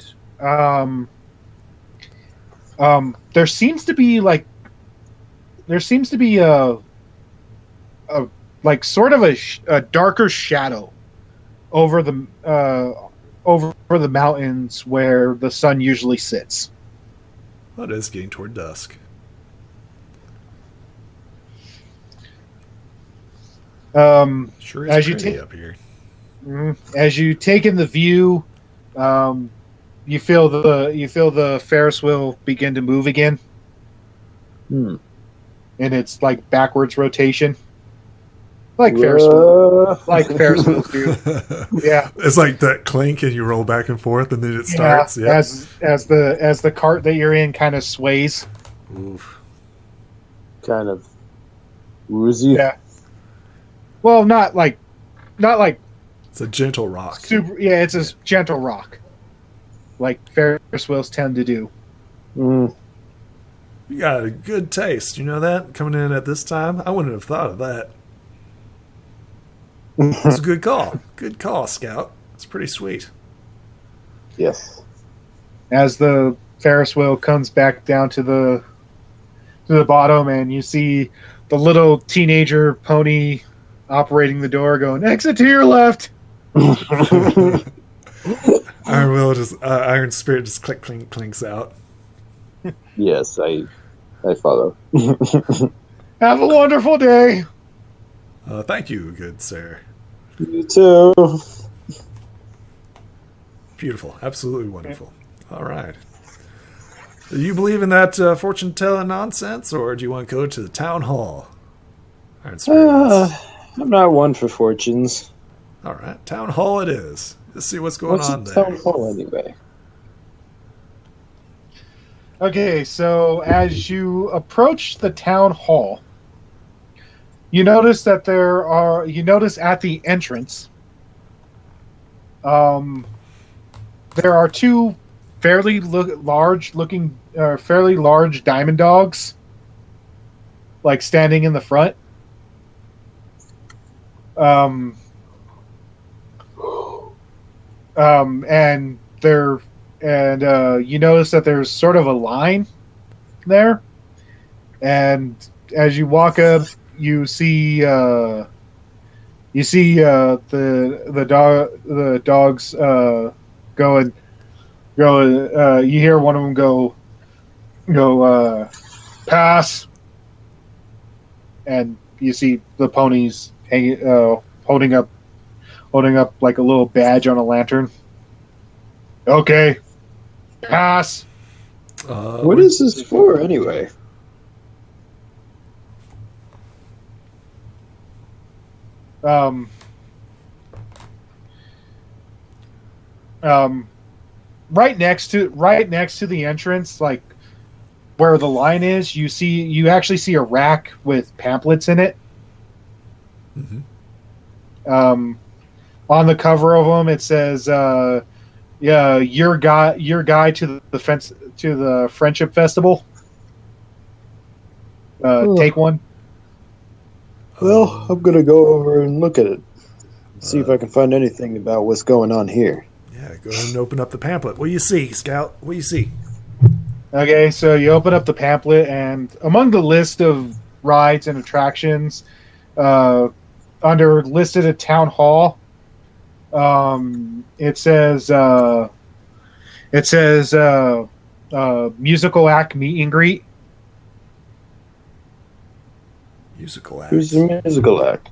there seems to be a like sort of a darker shadow over the mountains where the sun usually sits. Well, it is getting toward dusk. Sure is pretty up here. As you take in the view, you feel the Ferris wheel begin to move again. And it's like backwards rotation. Like Ferris wheels do. Yeah. It's like that clink and you roll back and forth and then it starts. Yeah. As the cart that you're in kind of sways. Oof. Kind of woozy. Yeah. Well, not like it's a gentle rock. It's a gentle rock. Like Ferris wheels tend to do. Mm. You got a good taste, you know that? Coming in at this time? I wouldn't have thought of that. That's a good call. Good call, Scout. It's pretty sweet. Yes. As the Ferris wheel comes back down to the bottom, and you see the little teenager pony operating the door, going, "Exit to your left." Iron Spirit just clinks out. Yes, I follow. Have a wonderful day. Thank you, good sir. You too. Beautiful. Absolutely wonderful. All right. Do you believe in that fortune-telling nonsense, or do you want to go to the town hall? Iron Spirit asks. I'm not one for fortunes. All right. Town hall it is. Let's see what's going on there. Town hall anyway? Okay, so as you approach the town hall, you notice that you notice at the entrance, there are two fairly large diamond dogs, like standing in the front. And you notice that there's sort of a line there, and as you walk up, you see the dogs go. You hear one of them go pass, and you see the ponies holding up like a little badge on a lantern. Okay, pass. What is this for anyway? Right next to the entrance, like where the line is, you actually see a rack with pamphlets in it. Mm-hmm. On the cover of them, it says, your guide to the Friendship Festival. Take one. Well, I'm gonna go over and look at it. See if I can find anything about what's going on here. Yeah, go ahead and open up the pamphlet. What do you see, Scout? What do you see? Okay, so you open up the pamphlet, and among the list of rides and attractions, under listed at Town Hall, it says musical act meet and greet. Musical act. Who's the musical act?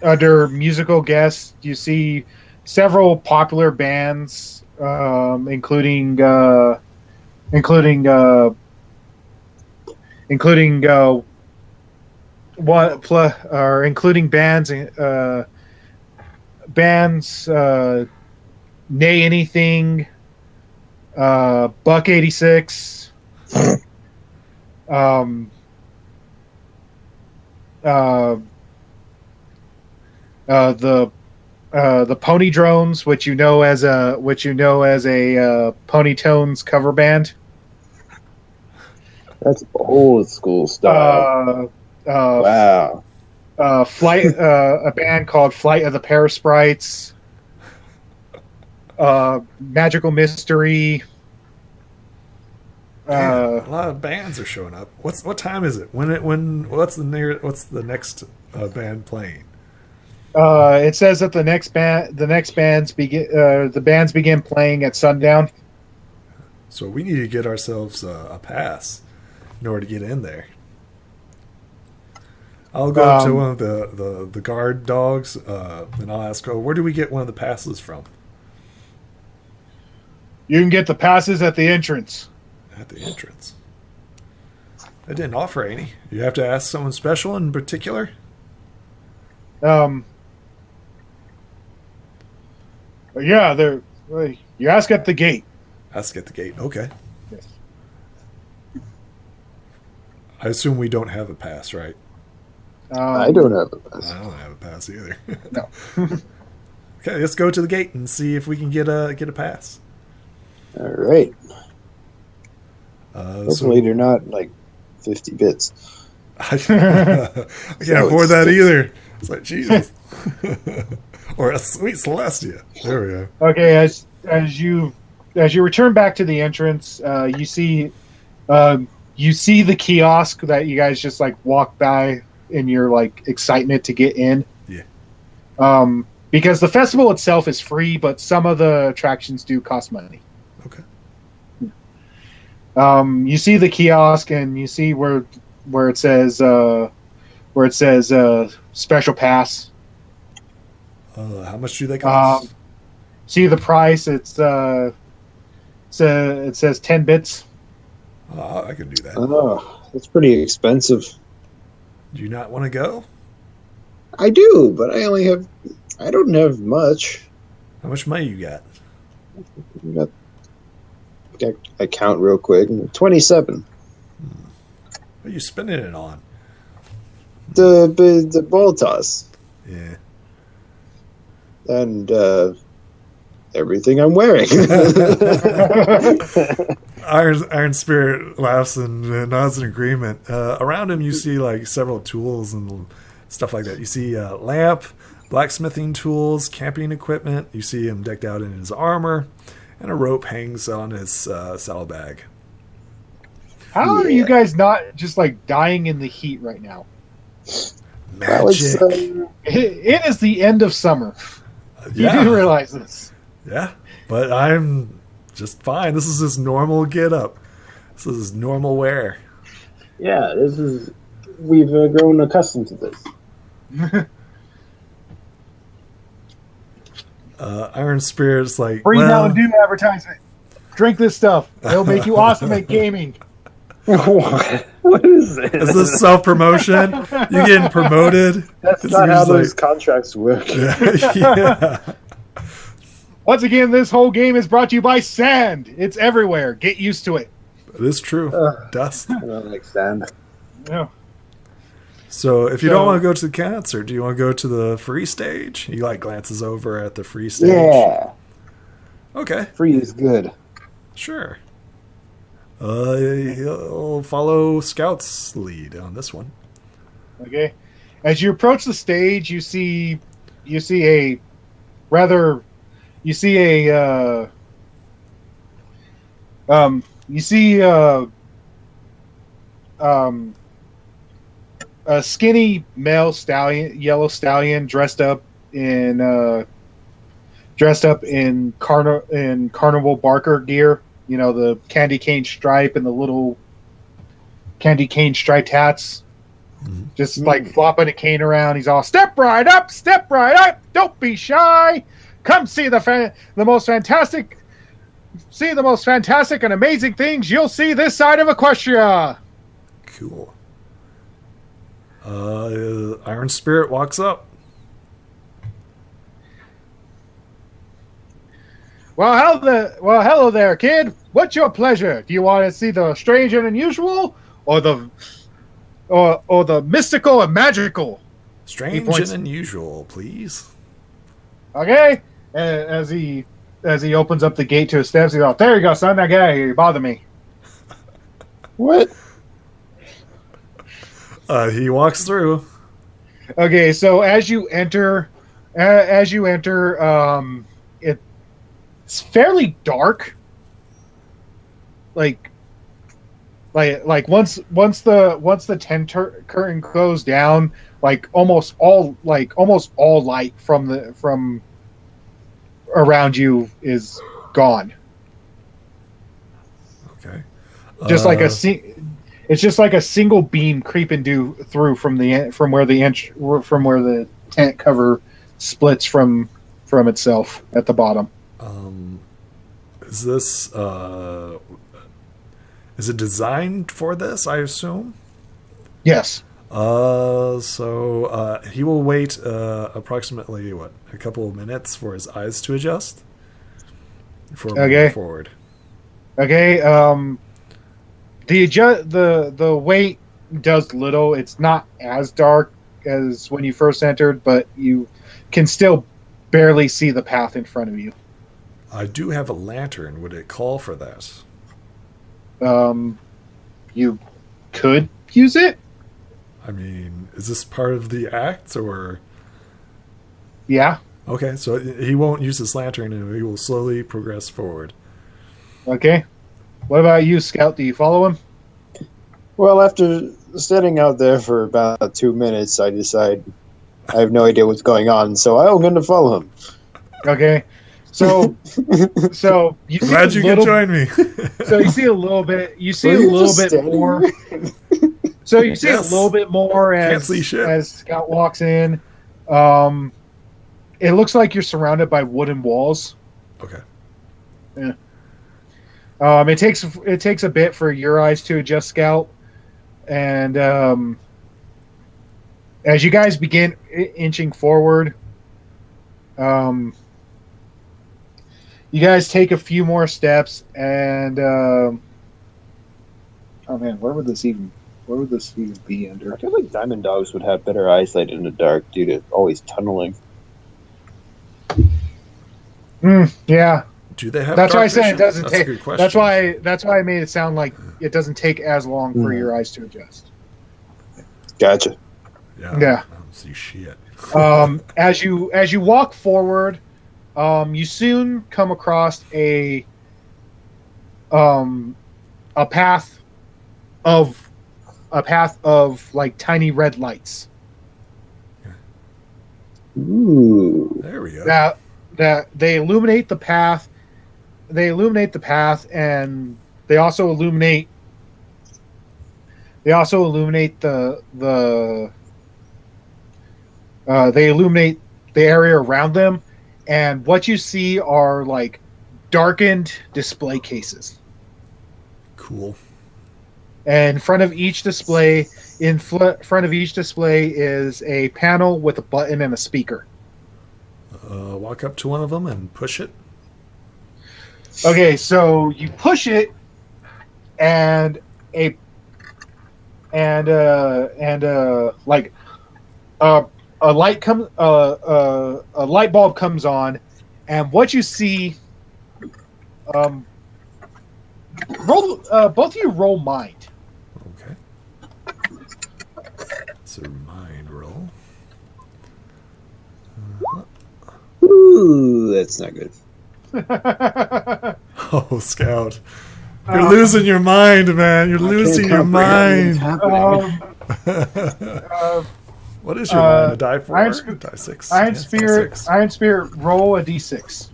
Under musical guests, you see several popular bands, including bands Nay Anything, Buck 86, the Pony Drones, which you know as a Pony Tones cover band. That's old school style. Wow. A band called Flight of the Parasprites. Magical Mystery. A lot of bands are showing up. What time is it? What's the next band playing? It says that the bands begin playing at sundown. So we need to get ourselves a pass in order to get in there. I'll go up to one of the guard dogs, and I'll ask, where do we get one of the passes from? You can get the passes at the entrance. At the entrance. I didn't offer any. You have to ask someone special in particular? Yeah, you ask at the gate. Ask at the gate. Okay. Yes. I assume we don't have a pass, right? I don't have a pass. I don't have a pass either. No. Okay, let's go to the gate and see if we can get a pass. All right. Hopefully they're not like 50 bits. I can't afford that either. It's like, Jesus. Or a sweet Celestia. There we go. Okay, as you return back to the entrance, you see the kiosk that you guys just like walked by like excitement to get in. Yeah. Because the festival itself is free, but some of the attractions do cost money. Okay. You see the kiosk, and you see where it says special pass. How much do they cost? See the price? It says 10 bits. Oh, I can do that. Oh, that's pretty expensive. Do you not want to go? I do, but I don't have much. How much money you got? I count real quick. 27. What are you spending it on? The ball toss. Yeah. And everything I'm wearing. Iron Spirit laughs and nods in agreement. Around him, you see like several tools and stuff like that. You see a lamp, blacksmithing tools, camping equipment. You see him decked out in his armor, and a rope hangs on his saddlebag. How are you guys not just like dying in the heat right now? Magic. It is the end of summer. You do realize this. Yeah, but I'm just fine. This is his normal get up. This is his normal wear. Yeah, we've grown accustomed to this. Iron Spirit's like, Free Mountain Dew advertisement. Drink this stuff. It'll make you awesome at gaming. What is this? Is this self-promotion? You getting promoted? That's not how those contracts work. Yeah. Once again, this whole game is brought to you by sand. It's everywhere. Get used to it. It is true. Dust. I don't like sand. Yeah. So if you don't want to go to the concert, do you want to go to the free stage? He like glances over at the free stage. Yeah. Okay. Free is good. Sure. He'll follow Scout's lead on this one. Okay. As you approach the stage, you see a rather you see a skinny male stallion, yellow stallion dressed up in carnival barker gear. You know, the candy cane stripe and the little candy cane striped hats. Mm-hmm. Just like flopping a cane around. He's all, step right up, don't be shy. Come see the most fantastic and amazing things you'll see this side of Equestria. Cool. Iron Spirit walks up. Well, hello there, kid. What's your pleasure? Do you want to see the strange and unusual, or the mystical and magical? Strange and unusual, please. Okay. As he opens up the gate to his steps, he's like, "There you go, son. Now get out of here. You bother me." What? He walks through. Okay, so as you enter, it's fairly dark. Like once the tent curtain goes down, like almost all light from around you is gone. Okay. Just it's just like a single beam creeping through from where the tent cover splits from itself at the bottom. Is this is it designed for this, I assume? Yes. So he will wait approximately a couple of minutes for his eyes to adjust before moving forward. Okay. The wait does little. It's not as dark as when you first entered, but you can still barely see the path in front of you. I do have a lantern. Would it call for that? You could use it. I mean, is this part of the act, or? Yeah. Okay, so he won't use his lantern, and he will slowly progress forward. Okay. What about you, Scout? Do you follow him? Well, after standing out there for about 2 minutes, I decide I have no idea what's going on, so I'm going to follow him. Okay. So you see Glad you could join me. So you see a little bit. You see a little bit more. So you see a little bit more as Scout walks in. It looks like you're surrounded by wooden walls. Okay. Yeah. It takes a bit for your eyes to adjust, Scout, and as you guys begin inching forward, you guys take a few more steps, and oh man, where would this even be under? I feel like diamond dogs would have better eyesight in the dark due to always tunneling. Yeah. Do they have? That's why I said it doesn't take. take. That's why I made it sound like it doesn't take as long for your eyes to adjust. Gotcha. Yeah. Yeah. I don't see shit. As you walk forward, you soon come across a path of like tiny red lights. Ooh. There we go. That they illuminate the path. They illuminate the path, and they also illuminate the area around them, and what you see are like darkened display cases. Cool. And in front of each display is a panel with a button and a speaker. Walk up to one of them and push it. Okay, so you push it, and a light bulb comes on, and what you see, roll both of you roll mind. Okay. It's a mind roll. Ooh, that's not good. Oh, Scout. You're losing your mind, man. You're losing your mind. What is your mind? A die 4? Die 6? Iron Spirit, roll a d6.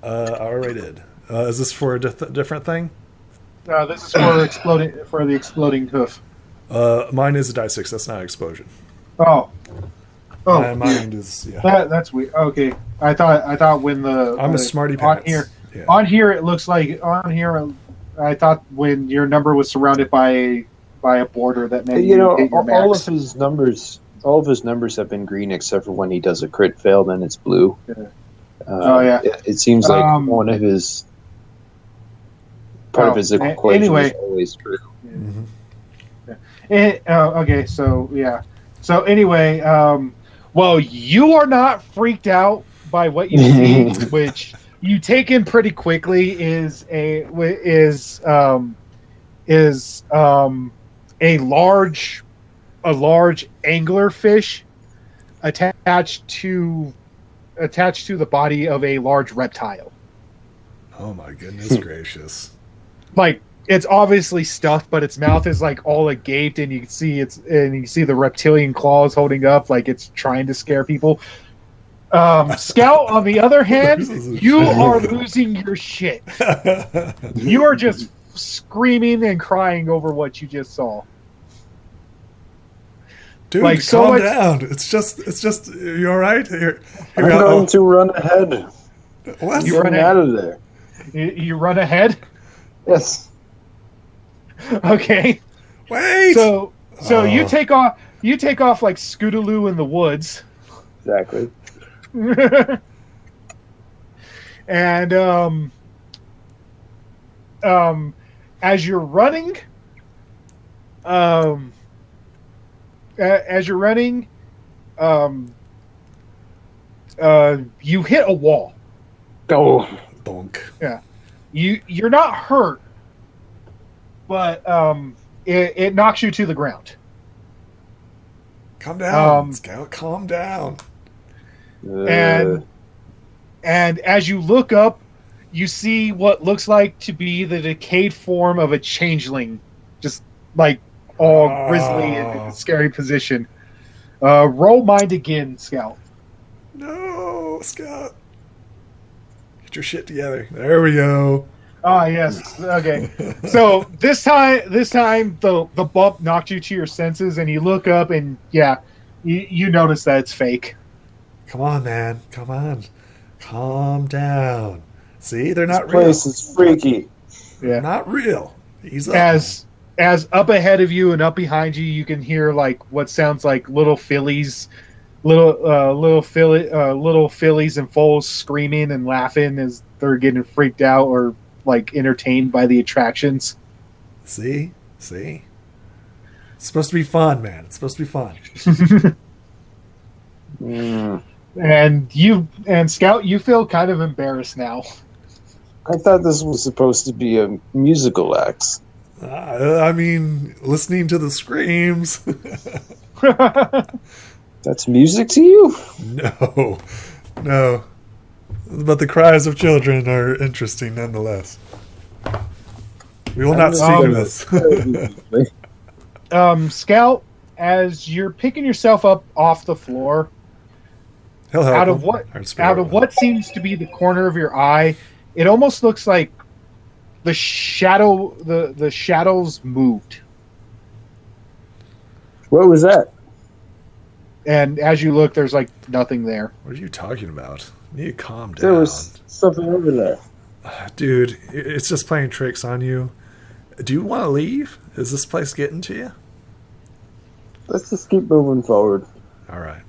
I already did. Is this for a different thing? This is for the exploding hoof. Mine is a die 6. That's not explosion. Oh. My mind is That's weird. Okay, I thought when the I'm a smarty pants. On here it looks like I thought when your number was surrounded by a border that meant all of his numbers have been green except for when he does a crit fail, then it's blue. Yeah. It seems like one of his part of his equation is always true. Okay, so yeah. So anyway, well, you are not freaked out by what you see, which you take in pretty quickly is a large anglerfish attached to the body of a large reptile. Oh my goodness gracious! Like, it's obviously stuffed, but its mouth is like all agape, and you can see the reptilian claws holding up, like it's trying to scare people. Scout, on the other hand, you are losing your shit. You are just screaming and crying over what you just saw. Dude, like, calm down. It's just. You all right? Here I'm going to run ahead. What? You run out of there. You run ahead? Yes. Okay. Wait. So you take off like Scootaloo in the woods. Exactly. And as you're running, you hit a wall. Oh, bonk. Yeah. You're not hurt, but it knocks you to the ground. Calm down, Scout. Calm down. And as you look up, you see what looks like to be the decayed form of a changeling, just like all grisly and scary position. Roll mind again, Scout. No, Scout. Get your shit together. There we go. Ah, yes. Okay. So this time the bump knocked you to your senses, and you look up, and yeah, you notice that it's fake. Come on, man. Come on. Calm down. See, they're not This real. place is freaky. Yeah. Not real. He's up. As up ahead of you and up behind you, you can hear like what sounds like little fillies, little fillies and foals screaming and laughing as they're getting freaked out or like entertained by the attractions. See? It's supposed to be fun, man. It's supposed to be fun. And Scout, you feel kind of embarrassed now. I thought this was supposed to be a musical act. I mean, listening to the screams. That's music to you? No. But the cries of children are interesting nonetheless. We will not sing this. Scout, as you're picking yourself up off the floor, He'll help out him. of what seems to be the corner of your eye, it almost looks like the shadows moved. What was that? And as you look, there's like nothing there. What are you talking about? You need to calm down. There was something over there. Dude, it's just playing tricks on you. Do you want to leave? Is this place getting to you? Let's just keep moving forward. All right.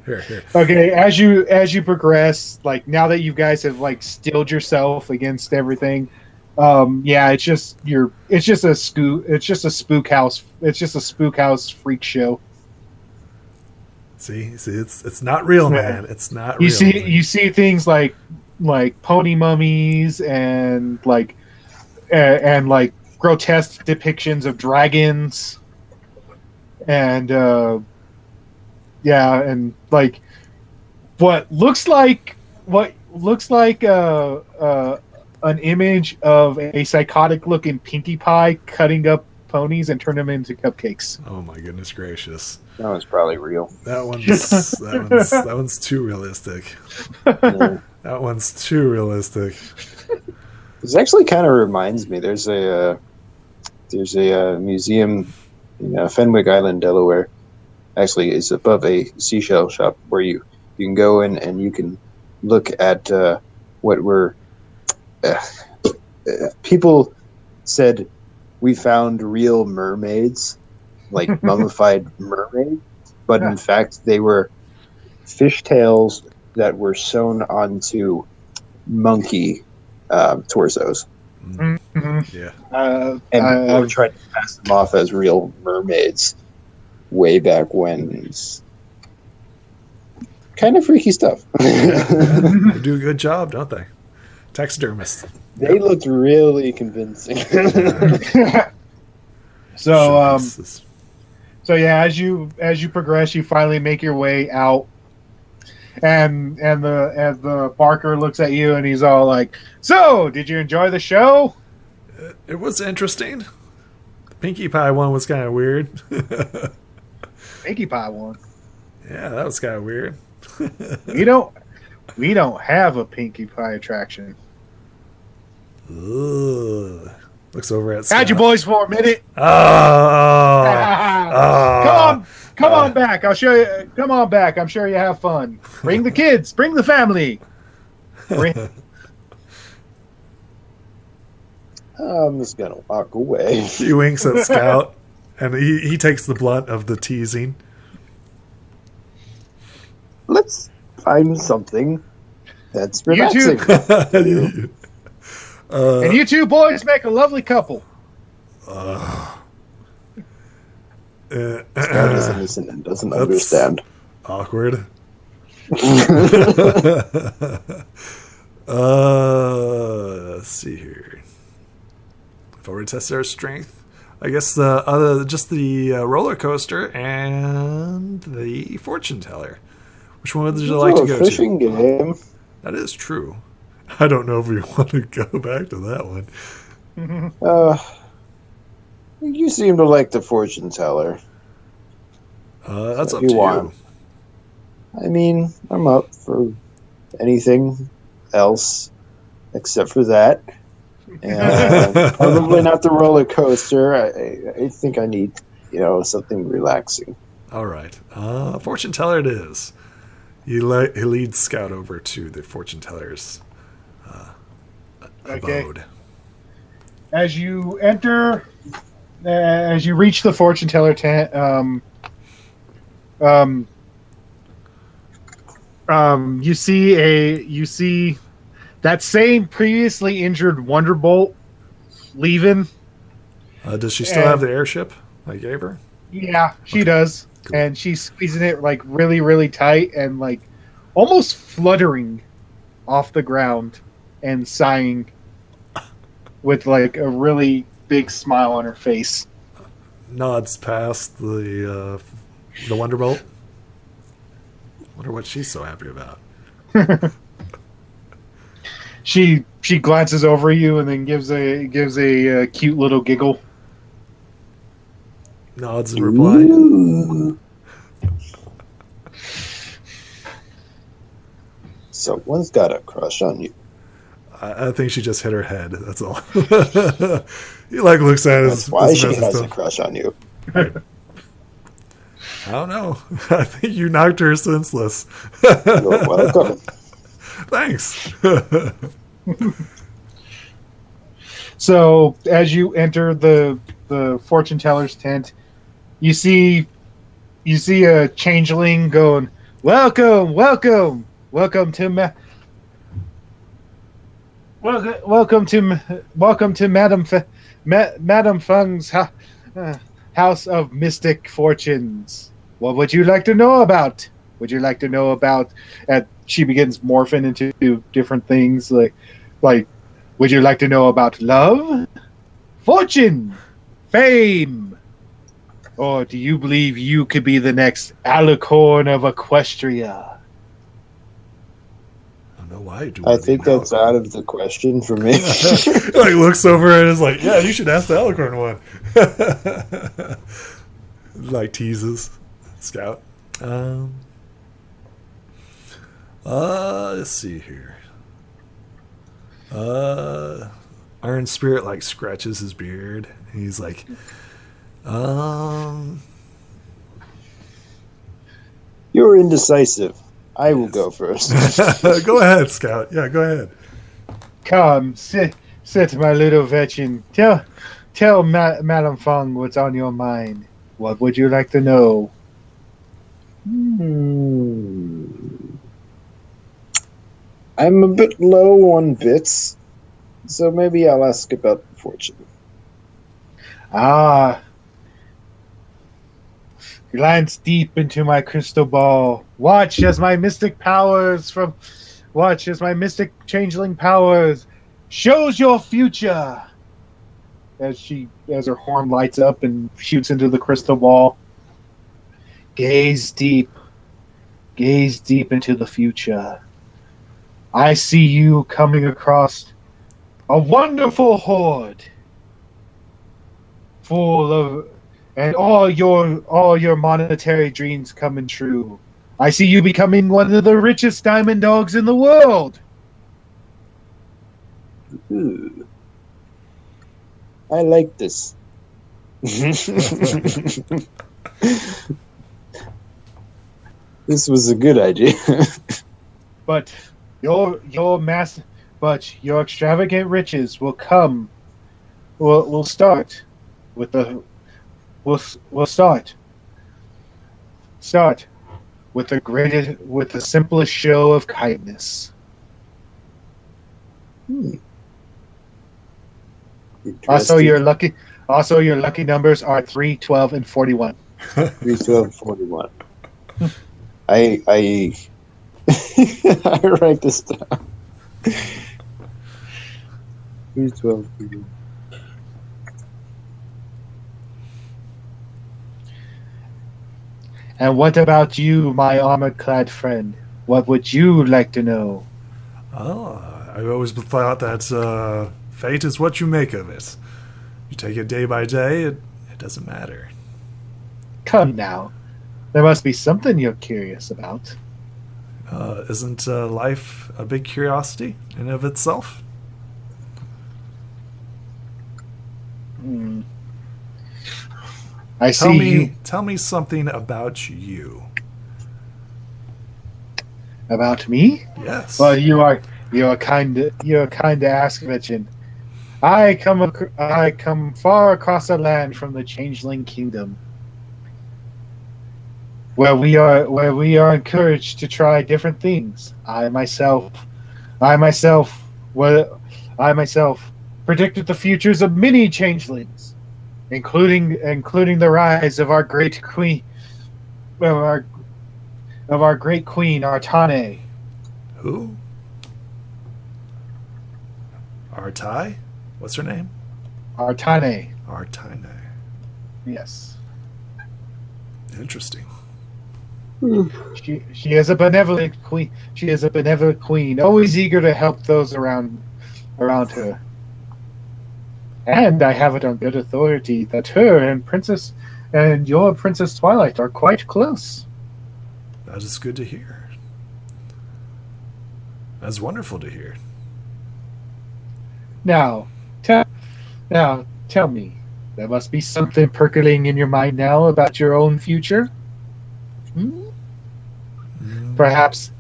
Here. Okay, as you progress, like now that you guys have like steeled yourself against everything, it's just a spook house freak show. See, it's not real, man. It's not real. You see things like pony mummies and like grotesque depictions of dragons and and like what looks like an image of a psychotic looking Pinkie Pie cutting up ponies and turn them into cupcakes. Oh my goodness gracious. That was probably real. That one's too realistic. Yeah. That one's too realistic. This actually kind of reminds me. There's a museum in Fenwick Island, Delaware. Actually, it's above a seashell shop where you can go in and you can look at what were people said we found real mermaids, like mummified mermaids, but in fact they were fishtails that were sewn onto monkey torsos. Mm-hmm. Yeah. And people were trying to pass them off as real mermaids way back when. It's kind of freaky stuff. They do a good job, don't they? Taxidermists. They looked really convincing. So yeah, as you progress, you finally make your way out, and the Barker looks at you and he's all like, "So, did you enjoy the show?" It was interesting. The Pinkie Pie one was kind of weird. Pinkie Pie one. Yeah, that was kind of weird. We don't have a Pinkie Pie attraction. Ugh. Looks over at Scott. Had you boys for a minute. Oh. Come on back. I'll show you. Come on back. I'm sure you have fun. Bring the kids. Bring the family. I'm just gonna walk away. He winks at Scout, and he takes the blunt of the teasing. Let's find something that's relaxing. And you two boys make a lovely couple. Scout doesn't listen and doesn't understand. Awkward. Let's see here. If I were to test our strength, I guess the roller coaster and the fortune teller. Which one would you like to go fishing to? Game. That is true. I don't know if we want to go back to that one. You seem to like the fortune teller. That's So up to you. I mean, I'm up for anything else except for that. And probably not the roller coaster. I think I need, something relaxing. All right. Fortune teller it is. He leads Scout over to the fortune teller's abode. As you enter, as you reach the fortune teller tent, you see that same previously injured Wonderbolt leaving. Does she still have the airship I gave her? Yeah, she does. Cool. And she's squeezing it like really, really tight and like almost fluttering off the ground and sighing with like a really big smile on her face. Nods past the Wonderbolt. Wonder what she's so happy about. She glances over you and then gives a cute little giggle. Nods in reply. Ooh. Someone's got a crush on you. I think she just hit her head. That's all. He like looks at his. That's why his she message has a stuff. crush on you. I don't know. I think you knocked her senseless. You're welcome. Thanks. So as you enter the fortune teller's tent, you see a changeling going, "Welcome, welcome, welcome to welcome to Madame Feng's House of Mystic Fortunes. What would you like to know about? Would you like to know about?" She begins morphing into different things like. Would you like to know about love, fortune, fame? Or do you believe you could be the next Alicorn of Equestria? I don't know why you do. I think that's out of the question for me. Like looks over and is like, "Yeah, you should ask the Alicorn one." Like teases Scout. Let's see here. Iron Spirit like scratches his beard. And he's like, You're indecisive. I will go first. Go ahead, Scout. Yeah, go ahead. Come, sit, my little veteran. Tell Madame Feng what's on your mind. What would you like to know? I'm a bit low on bits, so maybe I'll ask about the fortune. Glance deep into my crystal ball. Watch as my mystic changeling powers shows your future. As her horn lights up and shoots into the crystal ball. Gaze deep into the future. I see you coming across a wonderful horde, full of, and all your monetary dreams coming true. I see you becoming one of the richest diamond dogs in the world. Ooh. I like this. This was a good idea. But your extravagant riches will start with the simplest show of kindness. Also your lucky numbers are 3, 12, and 41. 3, 12, 41. I I write this down. 3, 12, 41. And what about you, my armor-clad friend? What would you like to know? Oh, I've always thought that fate is what you make of it. You take it day by day, it doesn't matter. Come now. There must be something you're curious about. Isn't life a big curiosity in and of itself? I see. Tell me something about you. About me? Yes. Well, you're kind to ask, Mitchin. I come far across the land from the Changeling Kingdom, where we are encouraged to try different things. I myself predicted the futures of many changelings, including the rise of our great queen, of our great queen Artane. Who? Artai? What's her name? Artane. Artine. Yes. Interesting. She is a benevolent queen. She is a benevolent queen, always eager to help those around her. And I have it on good authority that her and your Princess Twilight are quite close. That is good to hear. That's wonderful to hear. Now tell me, there must be something percolating in your mind now about your own future. Perhaps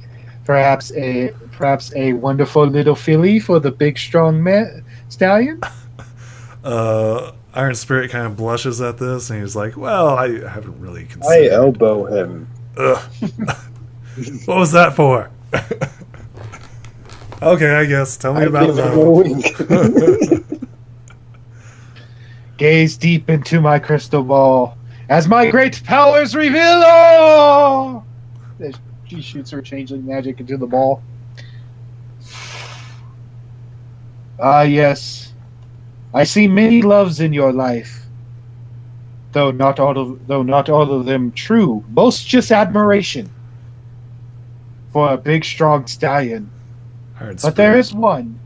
a wonderful little filly for the big strong stallion. Iron Spirit kind of blushes at this, and he's like, "Well, I haven't really I considered." elbow him. Ugh. What was that for? Okay, I guess. Tell me about that. Gaze deep into my crystal ball as my great powers reveal. Oh! She shoots her changeling magic into the ball. Ah, yes. I see many loves in your life, though not all of them true. Most just admiration for a big, strong stallion. But there is one.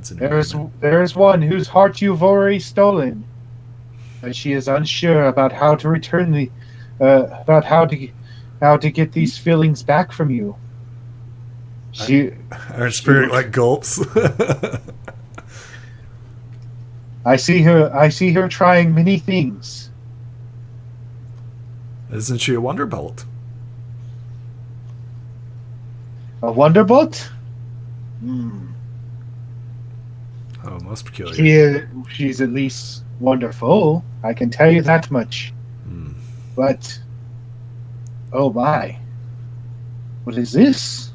There is one whose heart you've already stolen, and she is unsure about how to return how to get these feelings back from you. Iron Spirit like gulps. I see her trying many things. Isn't she a Wonderbolt? A Wonderbolt? Oh, most peculiar. She's at least wonderful. I can tell you that much. But, oh my, what is this?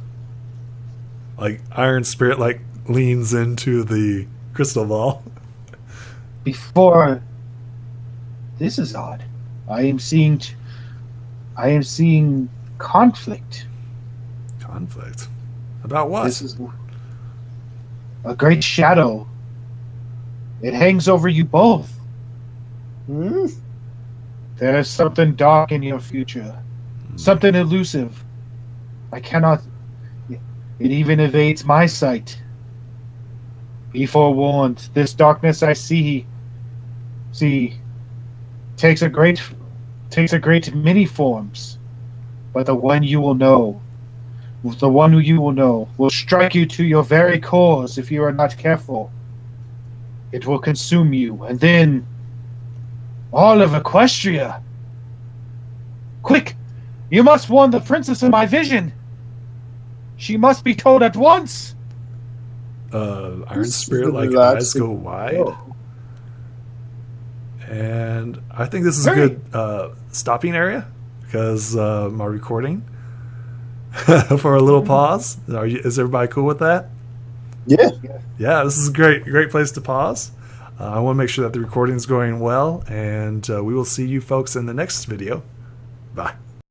Like Iron Spirit like leans into the crystal ball. Before, this is odd. I am seeing conflict. Conflict? About what? This is a great shadow. It hangs over you both. There is something dark in your future. Something elusive. I cannot... It even evades my sight. Be forewarned. This darkness I see takes a great many forms. But the one you will know, will strike you to your very cores if you are not careful. It will consume you, and then all of Equestria. Quick! You must warn the princess of my vision. She must be told at once. Iron Spirit like eyes go wide. And I think this is a good stopping area because my recording for a little pause. Is everybody cool with that? Yeah. Yeah, this is a great place to pause. I want to make sure that the recording is going well, and we will see you folks in the next video. Bye.